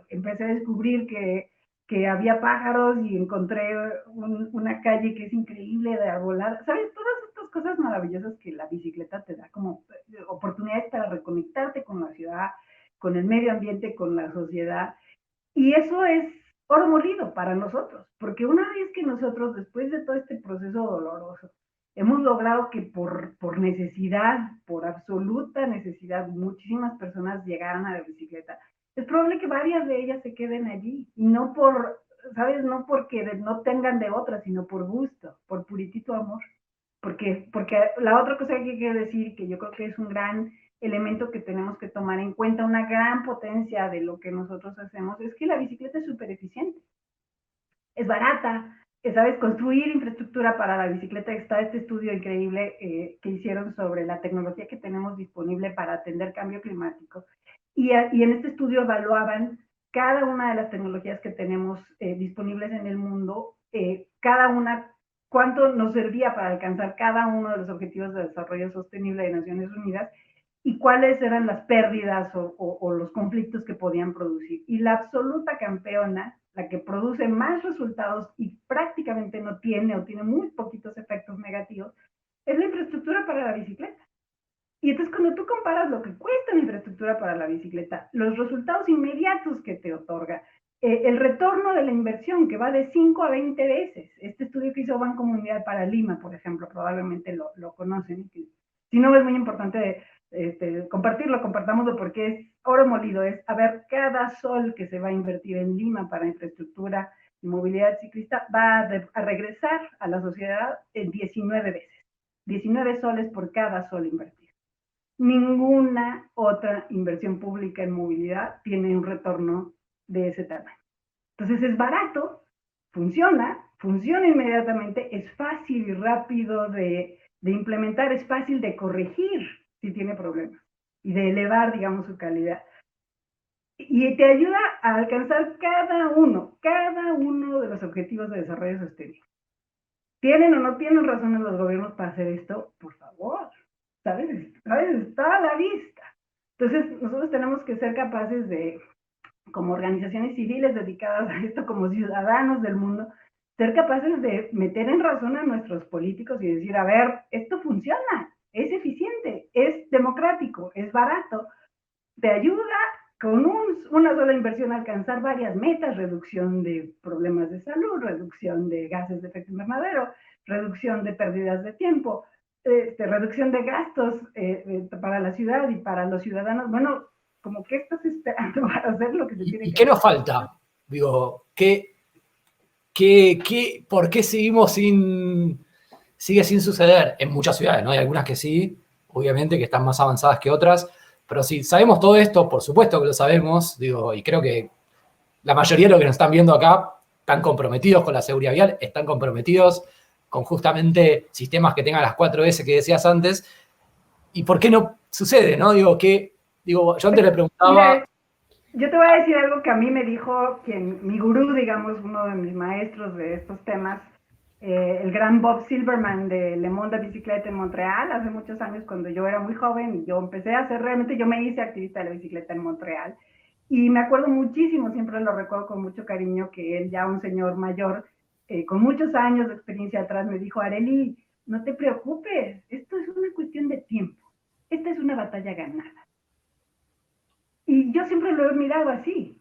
Speaker 3: Empecé a descubrir que había pájaros y encontré una calle que es increíble de arbolada, ¿sabes? Todas estas cosas maravillosas que la bicicleta te da como oportunidades para reconectarte con la ciudad, con el medio ambiente, con la sociedad. Y eso es oro molido para nosotros, porque una vez que nosotros, después de todo este proceso doloroso, hemos logrado que por necesidad, por absoluta necesidad, muchísimas personas llegaran a la bicicleta, es probable que varias de ellas se queden allí, y no por, ¿sabes? No porque no tengan de otra, sino por gusto, por puritito amor. Porque la otra cosa que hay que decir, que yo creo que es un gran elemento que tenemos que tomar en cuenta, una gran potencia de lo que nosotros hacemos, es que la bicicleta es súper eficiente. Es barata, ¿sabes? Construir infraestructura para la bicicleta. Está este estudio increíble que hicieron sobre la tecnología que tenemos disponible para atender cambio climático. Y en este estudio evaluaban cada una de las tecnologías que tenemos disponibles en el mundo, cada una, cuánto nos servía para alcanzar cada uno de los objetivos de desarrollo sostenible de Naciones Unidas y cuáles eran las pérdidas o los conflictos que podían producir. Y la absoluta campeona, la que produce más resultados y prácticamente no tiene o tiene muy poquitos efectos negativos, es la infraestructura para la bicicleta. Y entonces cuando tú comparas lo que cuesta la infraestructura para la bicicleta, los resultados inmediatos que te otorga, el retorno de la inversión que va de 5 a 20 veces. Este estudio que hizo Banco Mundial para Lima, por ejemplo, probablemente lo conocen. Si no, es muy importante compartirlo, compartámoslo porque es oro molido. Es, a ver, cada sol que se va a invertir en Lima para infraestructura y movilidad ciclista va a regresar a la sociedad en 19 veces. 19 soles por cada sol invertido. Ninguna otra inversión pública en movilidad tiene un retorno de ese tamaño. Entonces es barato, funciona inmediatamente, es fácil y rápido de implementar, es fácil de corregir si tiene problemas y de elevar, digamos, su calidad. Y te ayuda a alcanzar cada uno de los objetivos de desarrollo sostenible. ¿Tienen o no tienen razones los gobiernos para hacer esto? Por favor, ¿sabes? Está a la vista. Entonces, nosotros tenemos que ser capaces de, como organizaciones civiles dedicadas a esto, como ciudadanos del mundo, ser capaces de meter en razón a nuestros políticos y decir, a ver, esto funciona, es eficiente, es democrático, es barato, te ayuda con una sola inversión a alcanzar varias metas: reducción de problemas de salud, reducción de gases de efecto invernadero, reducción de pérdidas de tiempo, reducción de gastos para la ciudad y para los ciudadanos. Bueno, como que estás esperando para hacer lo que se tiene que hacer.
Speaker 1: ¿Y qué nos falta? Digo, ¿por qué sigue sin suceder? En muchas ciudades, ¿no? Hay algunas que sí, obviamente, que están más avanzadas que otras, pero si sabemos todo esto, por supuesto que lo sabemos, digo, y creo que la mayoría de los que nos están viendo acá están comprometidos con la seguridad vial, están comprometidos con justamente sistemas que tengan las 4S que decías antes. ¿Y por qué no sucede, no? Digo, yo antes le preguntaba...
Speaker 3: Mira, yo te voy a decir algo que a mí me dijo mi gurú, digamos, uno de mis maestros de estos temas, el gran Bob Silverman de Le Monde de Bicicleta en Montreal, hace muchos años cuando yo era muy joven y yo empecé a hacer, realmente yo me hice activista de la bicicleta en Montreal. Y me acuerdo muchísimo, siempre lo recuerdo con mucho cariño, que él, ya un señor mayor, con muchos años de experiencia atrás, me dijo, Arely, no te preocupes, esto es una cuestión de tiempo, esta es una batalla ganada. Y yo siempre lo he mirado así,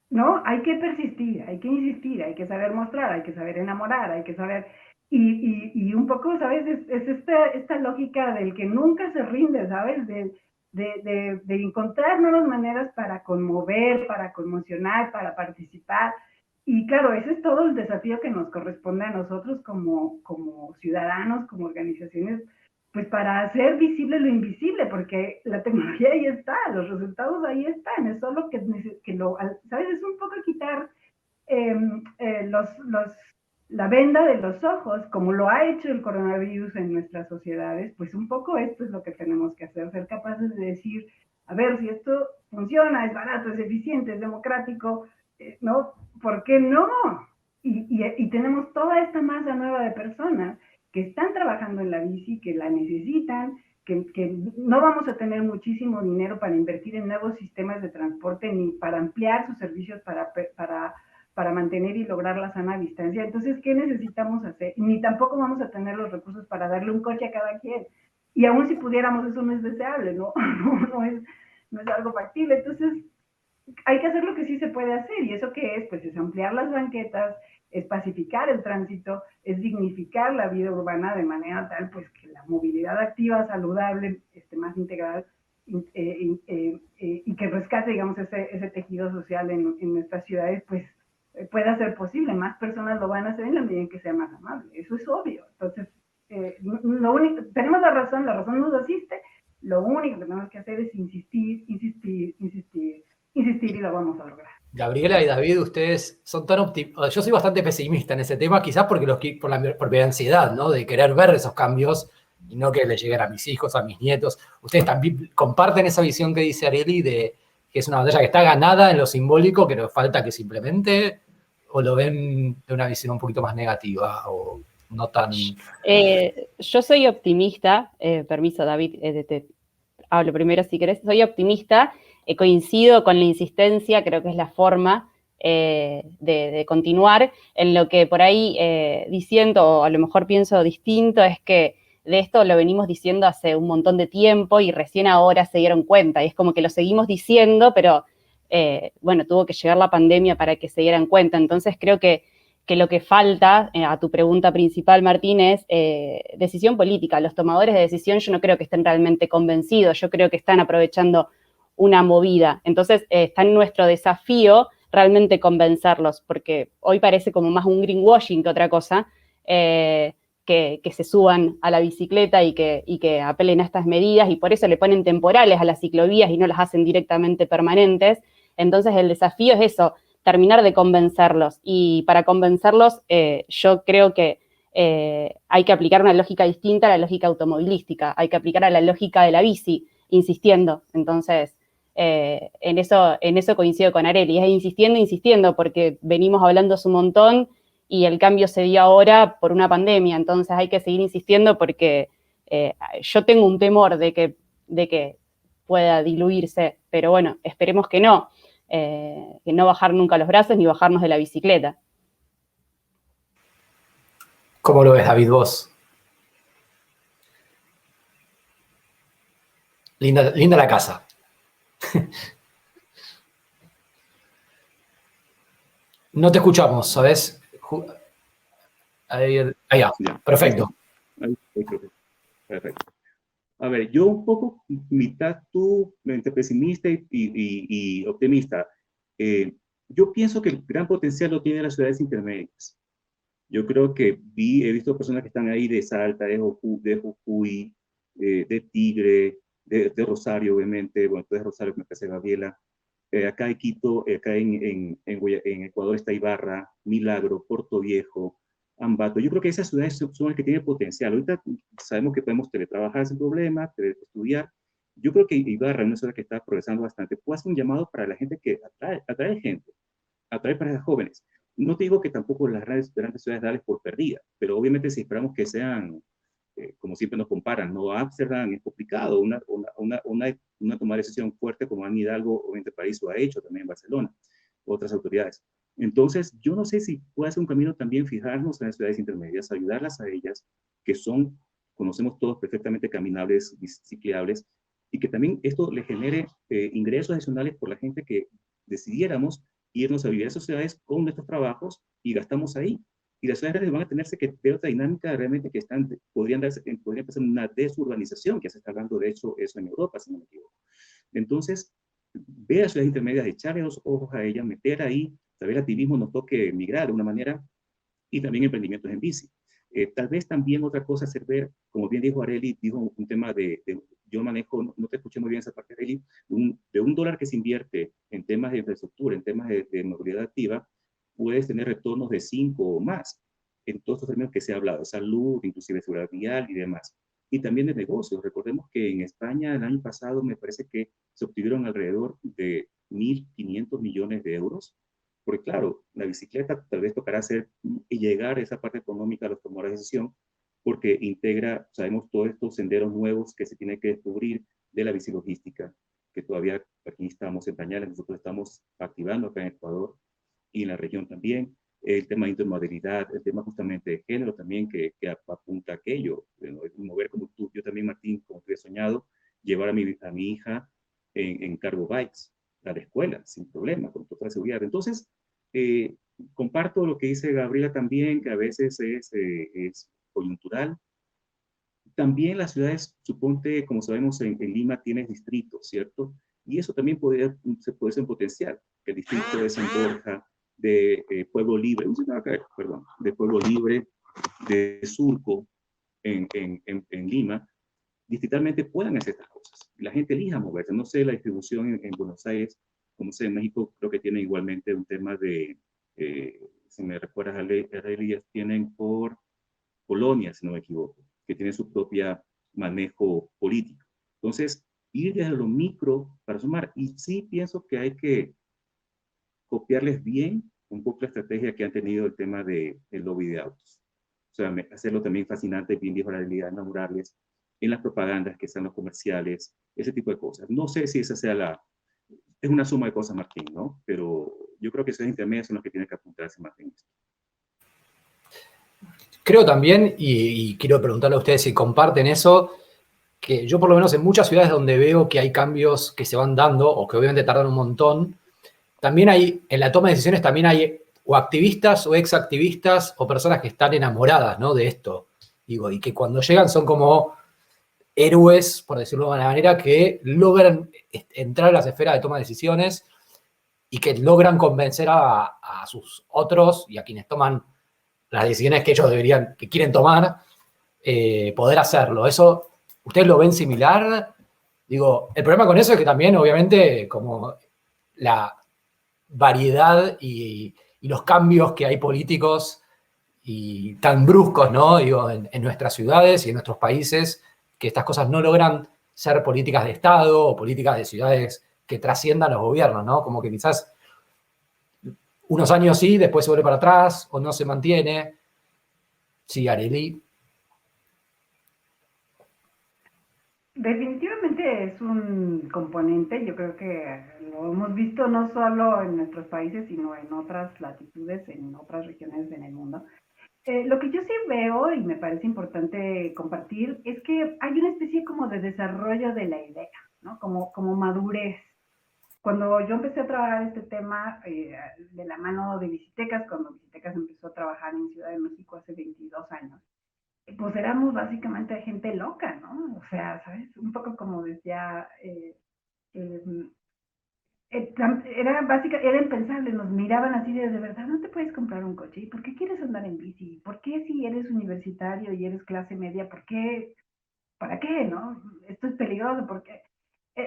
Speaker 3: ¿no? Hay que persistir, hay que insistir, hay que saber mostrar, hay que saber enamorar, hay que saber... Y un poco, ¿sabes? Es esta lógica del que nunca se rinde, ¿sabes? De encontrar nuevas maneras para conmover, para conmocionar, para participar. Y claro, ese es todo el desafío que nos corresponde a nosotros como ciudadanos, como organizaciones, pues para hacer visible lo invisible, porque la tecnología ahí está, los resultados ahí están, es solo que ¿sabes? Es un poco quitar la venda de los ojos, como lo ha hecho el coronavirus en nuestras sociedades. Pues un poco esto es lo que tenemos que hacer, ser capaces de decir, a ver, si esto funciona, es barato, es eficiente, es democrático, ¿no? ¿Por qué no? Y tenemos toda esta masa nueva de personas que están trabajando en la bici, que la necesitan, que no vamos a tener muchísimo dinero para invertir en nuevos sistemas de transporte ni para ampliar sus servicios para mantener y lograr la sana distancia. Entonces, ¿qué necesitamos hacer? Ni tampoco vamos a tener los recursos para darle un coche a cada quien. Y aún si pudiéramos, eso no es deseable, ¿no? No es algo factible. Entonces, hay que hacer lo que sí se puede hacer. ¿Y eso qué es? Pues es ampliar las banquetas, es pacificar el tránsito, es dignificar la vida urbana de manera tal pues que la movilidad activa, saludable, más integral y que rescate, digamos, ese tejido social en nuestras ciudades, pues pueda ser posible. Más personas lo van a hacer en la medida en que sea más amable. Eso es obvio. Entonces, tenemos la razón nos asiste. Lo único que tenemos que hacer es insistir y lo vamos a lograr.
Speaker 1: Gabriela y David, ustedes son tan optimistas. Yo soy bastante pesimista en ese tema, quizás por la propia ansiedad, ¿no? De querer ver esos cambios y no que le lleguen a mis hijos, a mis nietos. ¿Ustedes también comparten esa visión que dice Arely de que es una batalla que está ganada en lo simbólico, que nos falta que simplemente, o lo ven de una visión un poquito más negativa o no tan...
Speaker 2: Yo soy optimista, permiso David, te hablo primero si querés, soy optimista, coincido con la insistencia, creo que es la forma de continuar, en lo que por ahí diciendo, o a lo mejor pienso distinto, es que de esto lo venimos diciendo hace un montón de tiempo y recién ahora se dieron cuenta, y es como que lo seguimos diciendo, pero bueno, tuvo que llegar la pandemia para que se dieran cuenta. Entonces creo que lo que falta, a tu pregunta principal, Martín, es decisión política. Los tomadores de decisión yo no creo que estén realmente convencidos, yo creo que están aprovechando una movida. Entonces está en nuestro desafío realmente convencerlos, porque hoy parece como más un greenwashing que otra cosa, que se suban a la bicicleta y que apelen a estas medidas, y por eso le ponen temporales a las ciclovías y no las hacen directamente permanentes. Entonces el desafío es eso, terminar de convencerlos. Y para convencerlos, yo creo que hay que aplicar una lógica distinta a la lógica automovilística, hay que aplicar a la lógica de la bici, insistiendo. Entonces, en eso coincido con Arely, es insistiendo, porque venimos hablando hace un montón y el cambio se dio ahora por una pandemia, entonces hay que seguir insistiendo porque yo tengo un temor de que pueda diluirse, pero bueno, esperemos que no bajar nunca los brazos ni bajarnos de la bicicleta.
Speaker 1: ¿Cómo lo ves, David, vos? Linda la casa. No te escuchamos, ¿sabes? Ahí va, perfecto.
Speaker 4: Perfecto. A ver, yo un poco mitad tú, entre pesimista y optimista. Yo pienso que el gran potencial lo tienen las ciudades intermedias. Yo creo que he visto personas que están ahí de Salta, de Jujuy, de Tigre, de Rosario, obviamente. Bueno, tú de Rosario, me parece Gabriela. Acá en Quito, acá en Ecuador está Ibarra, Milagro, Puerto Viejo, Ambato. Yo creo que esas ciudades son las que tienen potencial. Ahorita sabemos que podemos teletrabajar sin problema, estudiar. Yo creo que Ibarra, una ciudad que está progresando bastante, puede hacer un llamado para la gente que atrae gente, atrae para las jóvenes. No te digo que tampoco las grandes ciudades darles por perdida, pero obviamente si esperamos que sean, como siempre nos comparan, no Ámsterdam es complicado, una toma de decisión fuerte como Anne Hidalgo o entre París lo ha hecho también en Barcelona, otras autoridades. Entonces, yo no sé si puede ser un camino también fijarnos en las ciudades intermedias, ayudarlas a ellas, que son, conocemos todos perfectamente, caminables, ciclables, y que también esto le genere ingresos adicionales por la gente que decidiéramos irnos a vivir a esas ciudades con nuestros trabajos y gastamos ahí. Y las ciudades van a tenerse que ver otra dinámica realmente que podrían pasar una desurbanización, que se está hablando de hecho eso en Europa, si no me equivoco. Entonces, ver a las ciudades intermedias, echarle los ojos a ellas, meter ahí, tal vez el activismo nos toque migrar de una manera, y también emprendimientos en bici. Tal vez también otra cosa hacer ver, como bien dijo Arely, dijo un tema yo manejo, no te escuché muy bien esa parte, Arely, de un dólar que se invierte en temas de infraestructura, en temas de movilidad activa, puedes tener retornos de 5 o más en todos estos términos que se ha hablado, salud, inclusive seguridad vial y demás. Y también de negocios. Recordemos que en España el año pasado me parece que se obtuvieron alrededor de 1.500 millones de euros, porque claro, la bicicleta tal vez tocará llegar a esa parte económica a los tomadores de decisión, porque integra, sabemos, todos estos senderos nuevos que se tienen que descubrir de la bicilogística, que todavía aquí estamos en pañales, nosotros estamos activando acá en Ecuador y en la región también, el tema de intermodalidad, el tema justamente de género también que apunta a aquello, mover como tú, yo también, Martín, como tú he soñado, llevar a mi hija en cargo bikes a la escuela, sin problema, con total seguridad. Entonces, comparto lo que dice Gabriela también, que a veces es coyuntural. También las ciudades, suponte, como sabemos, en Lima tienes distritos, ¿cierto? Y eso también puede ser un potencial, que el distrito de San Borja, de Pueblo Libre, de Pueblo Libre, de Surco, en Lima, distritalmente puedan hacer estas cosas. La gente elija moverse. No sé la distribución en Buenos Aires, como sé en México, creo que tienen igualmente un tema de, si me recuerdas, ellas tienen por Polonia, si no me equivoco, que tiene su propia manejo político. Entonces, ir desde lo micro para sumar. Y sí pienso que hay que copiarles bien un poco la estrategia que han tenido el tema del lobby de autos. O sea, hacerlo también fascinante, bien dijo la realidad, enamorarles en las propagandas que están los comerciales, ese tipo de cosas. No sé si esa sea es una suma de cosas, Martín, ¿no? Pero yo creo que esos intermedios son los que tienen que apuntarse más en esto.
Speaker 1: Creo también, y quiero preguntarle a ustedes si comparten eso, que yo por lo menos en muchas ciudades donde veo que hay cambios que se van dando, o que obviamente tardan un montón, también hay, en la toma de decisiones también hay o activistas o exactivistas o personas que están enamoradas, ¿no?, de esto. Digo, y que cuando llegan son como héroes, por decirlo de alguna manera, que logran entrar a las esferas de toma de decisiones y que logran convencer a sus otros y a quienes toman las decisiones que ellos que quieren tomar, poder hacerlo. ¿Eso ustedes lo ven similar? Digo, el problema con eso es que también, obviamente, como variedad y los cambios que hay políticos y tan bruscos, ¿no? Digo, en nuestras ciudades y en nuestros países, que estas cosas no logran ser políticas de Estado o políticas de ciudades que trasciendan los gobiernos, ¿no? Como que quizás unos años sí, después se vuelve para atrás o no se mantiene. Sí, Arely.
Speaker 3: Definitivamente es un componente, yo creo que lo hemos visto no solo en nuestros países, sino en otras latitudes, en otras regiones en el mundo. Lo que yo sí veo y me parece importante compartir es que hay una especie como de desarrollo de la idea, ¿no? Como madurez. Cuando yo empecé a trabajar este tema de la mano de Visitecas, cuando Visitecas empezó a trabajar en Ciudad de México hace 22 años, pues éramos básicamente gente loca, ¿no? O sea, ¿sabes? Un poco como decía, era impensable, nos miraban así de verdad, no te puedes comprar un coche, ¿y por qué quieres andar en bici? ¿Por qué si eres universitario y eres clase media, por qué? ¿Para qué, no? Esto es peligroso, porque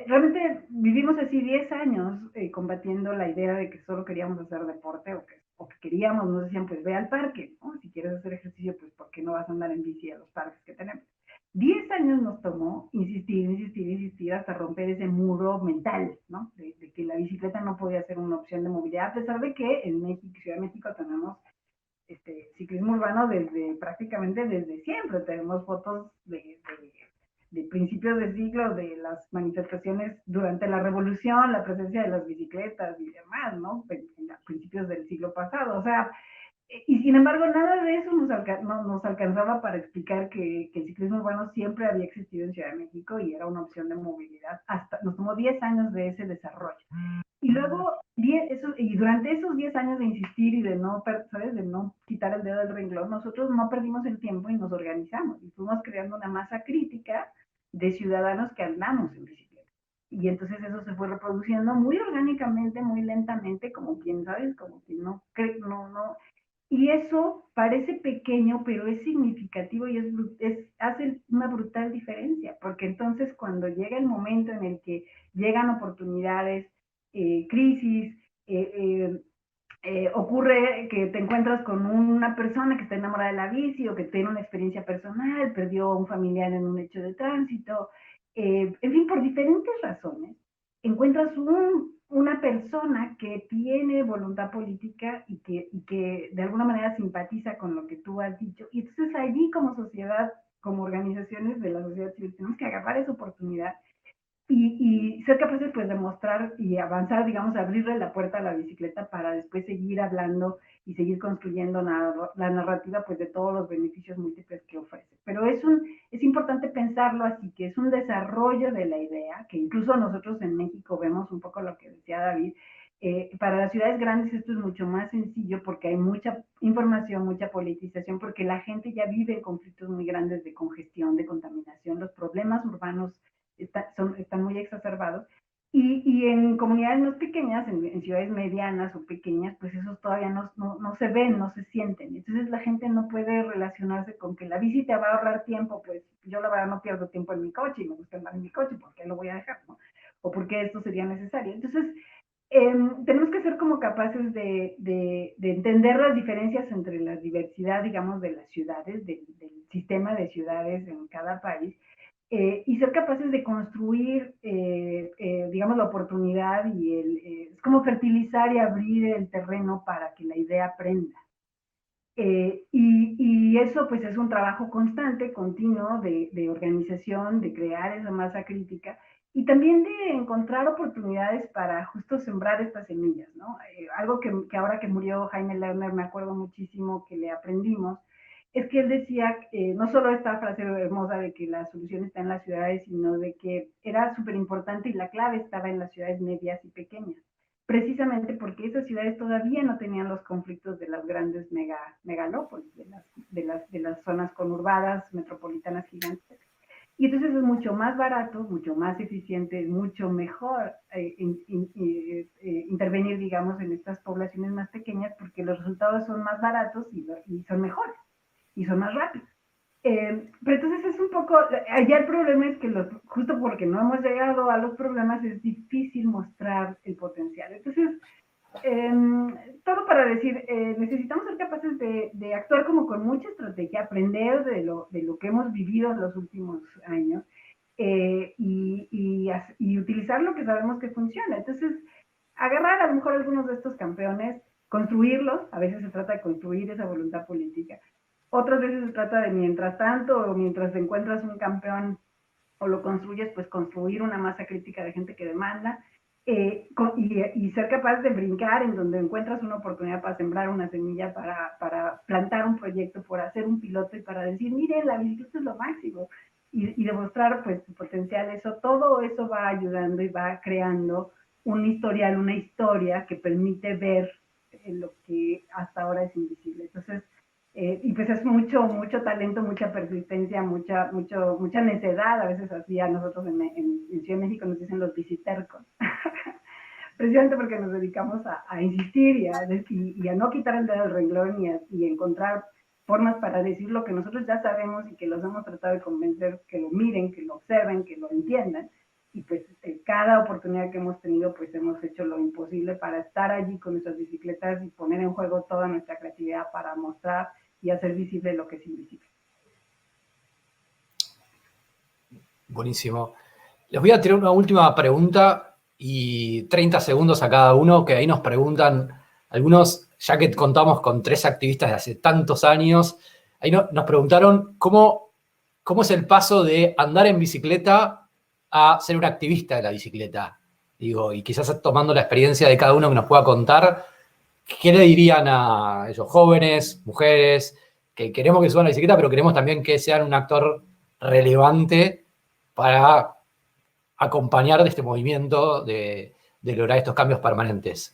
Speaker 3: realmente vivimos así 10 años combatiendo la idea de que solo queríamos hacer deporte o que queríamos, nos decían, pues ve al parque, ¿no? Si quieres hacer ejercicio, pues ¿por qué no vas a andar en bici a los parques que tenemos? 10 años nos tomó insistir hasta romper ese muro mental, ¿no? De que la bicicleta no podía ser una opción de movilidad, a pesar de que en México, Ciudad de México tenemos ciclismo urbano prácticamente desde siempre. Tenemos fotos de principios del siglo, de las manifestaciones durante la revolución, la presencia de las bicicletas y demás, ¿no? A principios del siglo pasado. O sea, y sin embargo, nada de eso nos alcanzaba para explicar que el ciclismo urbano siempre había existido en Ciudad de México y era una opción de movilidad. Nos tomó 10 años de ese desarrollo. Y luego, durante esos 10 años de insistir y de no, ¿sabes? De no quitar el dedo del renglón, nosotros no perdimos el tiempo y nos organizamos. Y fuimos creando una masa crítica de ciudadanos que andamos en bicicleta. Y entonces eso se fue reproduciendo muy orgánicamente, muy lentamente, como quien, ¿sabes? Como quien no cree, no. Y eso parece pequeño, pero es significativo y hace una brutal diferencia, porque entonces cuando llega el momento en el que llegan oportunidades, crisis, ocurre que te encuentras con una persona que está enamorada de la bici o que tiene una experiencia personal, perdió a un familiar en un hecho de tránsito, en fin, por diferentes razones, encuentras una persona que tiene voluntad política y que de alguna manera simpatiza con lo que tú has dicho. Y entonces allí como sociedad, como organizaciones de la sociedad civil, tenemos que agarrar esa oportunidad y ser capaces pues de mostrar y avanzar, digamos, abrirle la puerta a la bicicleta para después seguir hablando y seguir construyendo la narrativa pues de todos los beneficios múltiples que ofrece. Pero es importante pensarlo así, que es un desarrollo de la idea, que incluso nosotros en México vemos un poco lo que decía David. Para las ciudades grandes esto es mucho más sencillo porque hay mucha información, mucha politización, porque la gente ya vive en conflictos muy grandes de congestión, de contaminación, los problemas urbanos están muy exacerbados. Y en comunidades más pequeñas, en ciudades medianas o pequeñas, pues esos todavía no se ven, no se sienten. Entonces la gente no puede relacionarse con que la bici te va a ahorrar tiempo, pues yo la verdad no pierdo tiempo en mi coche y me gusta andar en mi coche, ¿por qué lo voy a dejar? ¿No? O porque esto sería necesario. Entonces, tenemos que ser como capaces de entender las diferencias entre la diversidad, digamos, de las ciudades, del sistema de ciudades en cada país, y ser capaces de construir, digamos, la oportunidad y es como fertilizar y abrir el terreno para que la idea prenda. Y eso pues es un trabajo constante, continuo, de organización, de crear esa masa crítica y también de encontrar oportunidades para justo sembrar estas semillas, ¿no? Algo que ahora que murió Jaime Lerner me acuerdo muchísimo que le aprendimos, es que él decía, no solo esta frase hermosa de que la solución está en las ciudades, sino de que era súper importante y la clave estaba en las ciudades medias y pequeñas, precisamente porque esas ciudades todavía no tenían los conflictos de las grandes megalópolis, de las zonas conurbadas, metropolitanas gigantes. Y entonces es mucho más barato, mucho más eficiente, mucho mejor intervenir, digamos, en estas poblaciones más pequeñas porque los resultados son más baratos y son mejores y son más rápidos. Pero entonces es un poco, allá el problema es que justo porque no hemos llegado a los problemas es difícil mostrar el potencial. Entonces, todo para decir, necesitamos ser capaces de actuar como con mucha estrategia, aprender de lo que hemos vivido en los últimos años, y utilizar lo que sabemos que funciona. Entonces, agarrar a lo mejor algunos de estos campeones, construirlos, a veces se trata de construir esa voluntad política, otras veces se trata de mientras tanto, o mientras encuentras un campeón o lo construyes, pues construir una masa crítica de gente que demanda, y ser capaz de brincar en donde encuentras una oportunidad para sembrar una semilla, para plantar un proyecto, por hacer un piloto y para decir, miren, la bicicleta es lo máximo, y demostrar pues tu potencial. Todo eso va ayudando y va creando un historial, una historia que permite ver lo que hasta ahora es invisible. Entonces, y pues es mucho talento, mucha persistencia, mucha necedad. A veces así a nosotros en Ciudad de México nos dicen los visitercos. Precisamente porque nos dedicamos a insistir y a no quitar el dedo del renglón, y encontrar formas para decir lo que nosotros ya sabemos y que los hemos tratado de convencer que lo miren, que lo observen, que lo entiendan. Y pues cada oportunidad que hemos tenido, pues hemos hecho lo imposible para estar allí con nuestras bicicletas y poner en juego toda nuestra creatividad para mostrar y hacer visible lo que es invisible.
Speaker 1: Buenísimo. Les voy a tirar una última pregunta y 30 segundos a cada uno, que ahí nos preguntan algunos, ya que contamos con 3 activistas de hace tantos años, ahí nos preguntaron cómo es el paso de andar en bicicleta a ser un activista de la bicicleta. Digo, y quizás tomando la experiencia de cada uno que nos pueda contar, ¿qué le dirían a esos jóvenes, mujeres, que queremos que suban a la bicicleta, pero queremos también que sean un actor relevante para acompañar de este movimiento de lograr estos cambios permanentes?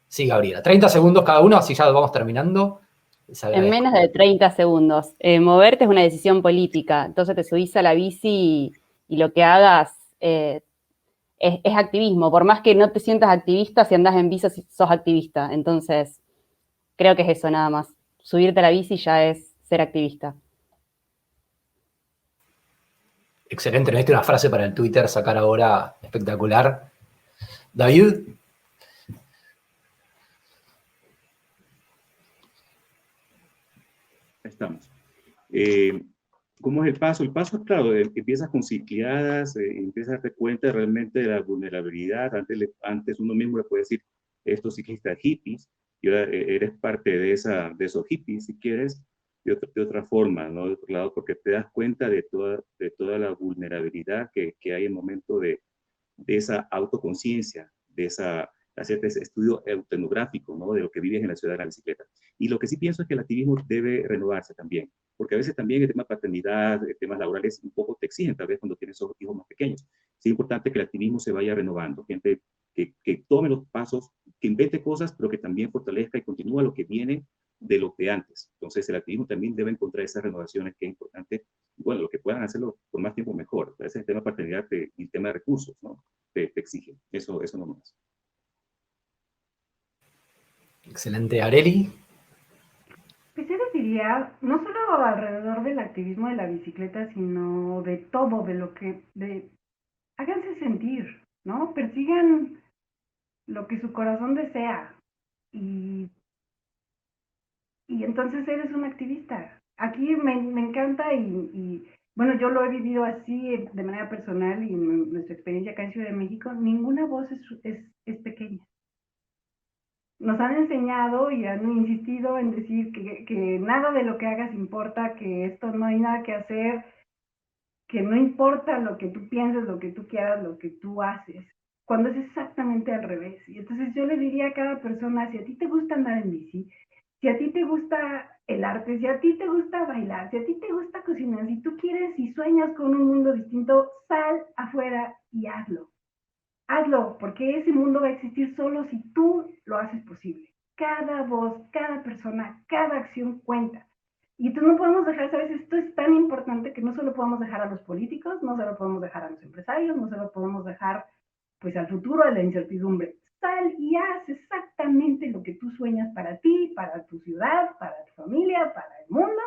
Speaker 1: Sí, Gabriela. 30 segundos cada uno, así ya vamos terminando.
Speaker 2: En menos de 30 segundos. Moverte es una decisión política. Entonces te subís a la bici y lo que hagas es activismo. Por más que no te sientas activista, si andás en bici sos activista. Entonces, creo que es eso nada más. Subirte a la bici ya es ser activista.
Speaker 1: Excelente, necesito una frase para el Twitter sacar ahora, espectacular. David.
Speaker 4: Estamos. ¿Cómo es el paso? El paso, claro, empiezas con cicleadas, empiezas a darte cuenta realmente de la vulnerabilidad. Antes uno mismo le puede decir, estos ciclistas hippies, y ahora eres parte de esos hippies, si quieres, de otra forma, ¿no? De otro lado, porque te das cuenta de toda la vulnerabilidad que hay en el momento de esa autoconciencia, de hacer ese estudio etnográfico, ¿no? De lo que vives en la ciudad de la bicicleta. Y lo que sí pienso es que el activismo debe renovarse también, porque a veces también el tema de paternidad, temas laborales, un poco te exigen, tal vez cuando tienes hijos más pequeños. Es importante que el activismo se vaya renovando, gente que tome los pasos, que invente cosas, pero que también fortalezca y continúa lo que viene de lo de antes. Entonces, el activismo también debe encontrar esas renovaciones que es importante. Y bueno, lo que puedan hacerlo por más tiempo mejor. A veces el tema de paternidad y el tema de recursos, ¿no? Te exigen. Eso no más.
Speaker 3: Excelente.
Speaker 1: Arely.
Speaker 3: Pues yo les diría, no solo alrededor del activismo de la bicicleta, sino de todo, háganse sentir, ¿no? Persigan lo que su corazón desea, y entonces eres un activista. Aquí me encanta, y bueno, yo lo he vivido así de manera personal, y en nuestra experiencia acá en Ciudad de México, ninguna voz es pequeña. Nos han enseñado y han insistido en decir que nada de lo que hagas importa, que esto no hay nada que hacer, que no importa lo que tú pienses, lo que tú quieras, lo que tú haces, cuando es exactamente al revés. Y entonces yo le diría a cada persona, si a ti te gusta andar en bici, si a ti te gusta el arte, si a ti te gusta bailar, si a ti te gusta cocinar, si tú quieres y sueñas con un mundo distinto, sal afuera y hazlo. Hazlo, porque ese mundo va a existir solo si tú lo haces posible. Cada voz, cada persona, cada acción cuenta. Y entonces no podemos dejar, ¿sabes? Esto es tan importante que no solo podemos dejar a los políticos, no solo podemos dejar a los empresarios, no solo podemos dejar pues al futuro de la incertidumbre. Sal y haz exactamente lo que tú sueñas para ti, para tu ciudad, para tu familia, para el mundo.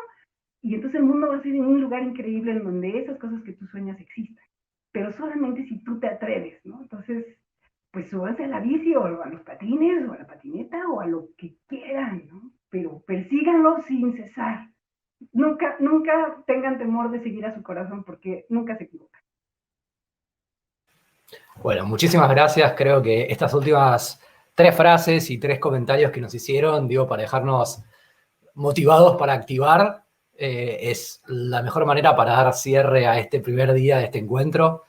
Speaker 3: Y entonces el mundo va a ser un lugar increíble en donde esas cosas que tú sueñas existan. Pero solamente si tú te atreves, ¿no? Entonces, pues súbanse a la bici o a los patines o a la patineta meta o a lo que quieran, ¿no? Pero persíganlo sin cesar. Nunca tengan temor de seguir a su corazón porque nunca se equivocan.
Speaker 1: Bueno, muchísimas gracias. Creo que estas últimas 3 frases y 3 comentarios que nos hicieron, digo, para dejarnos motivados para activar, es la mejor manera para dar cierre a este primer día de este encuentro.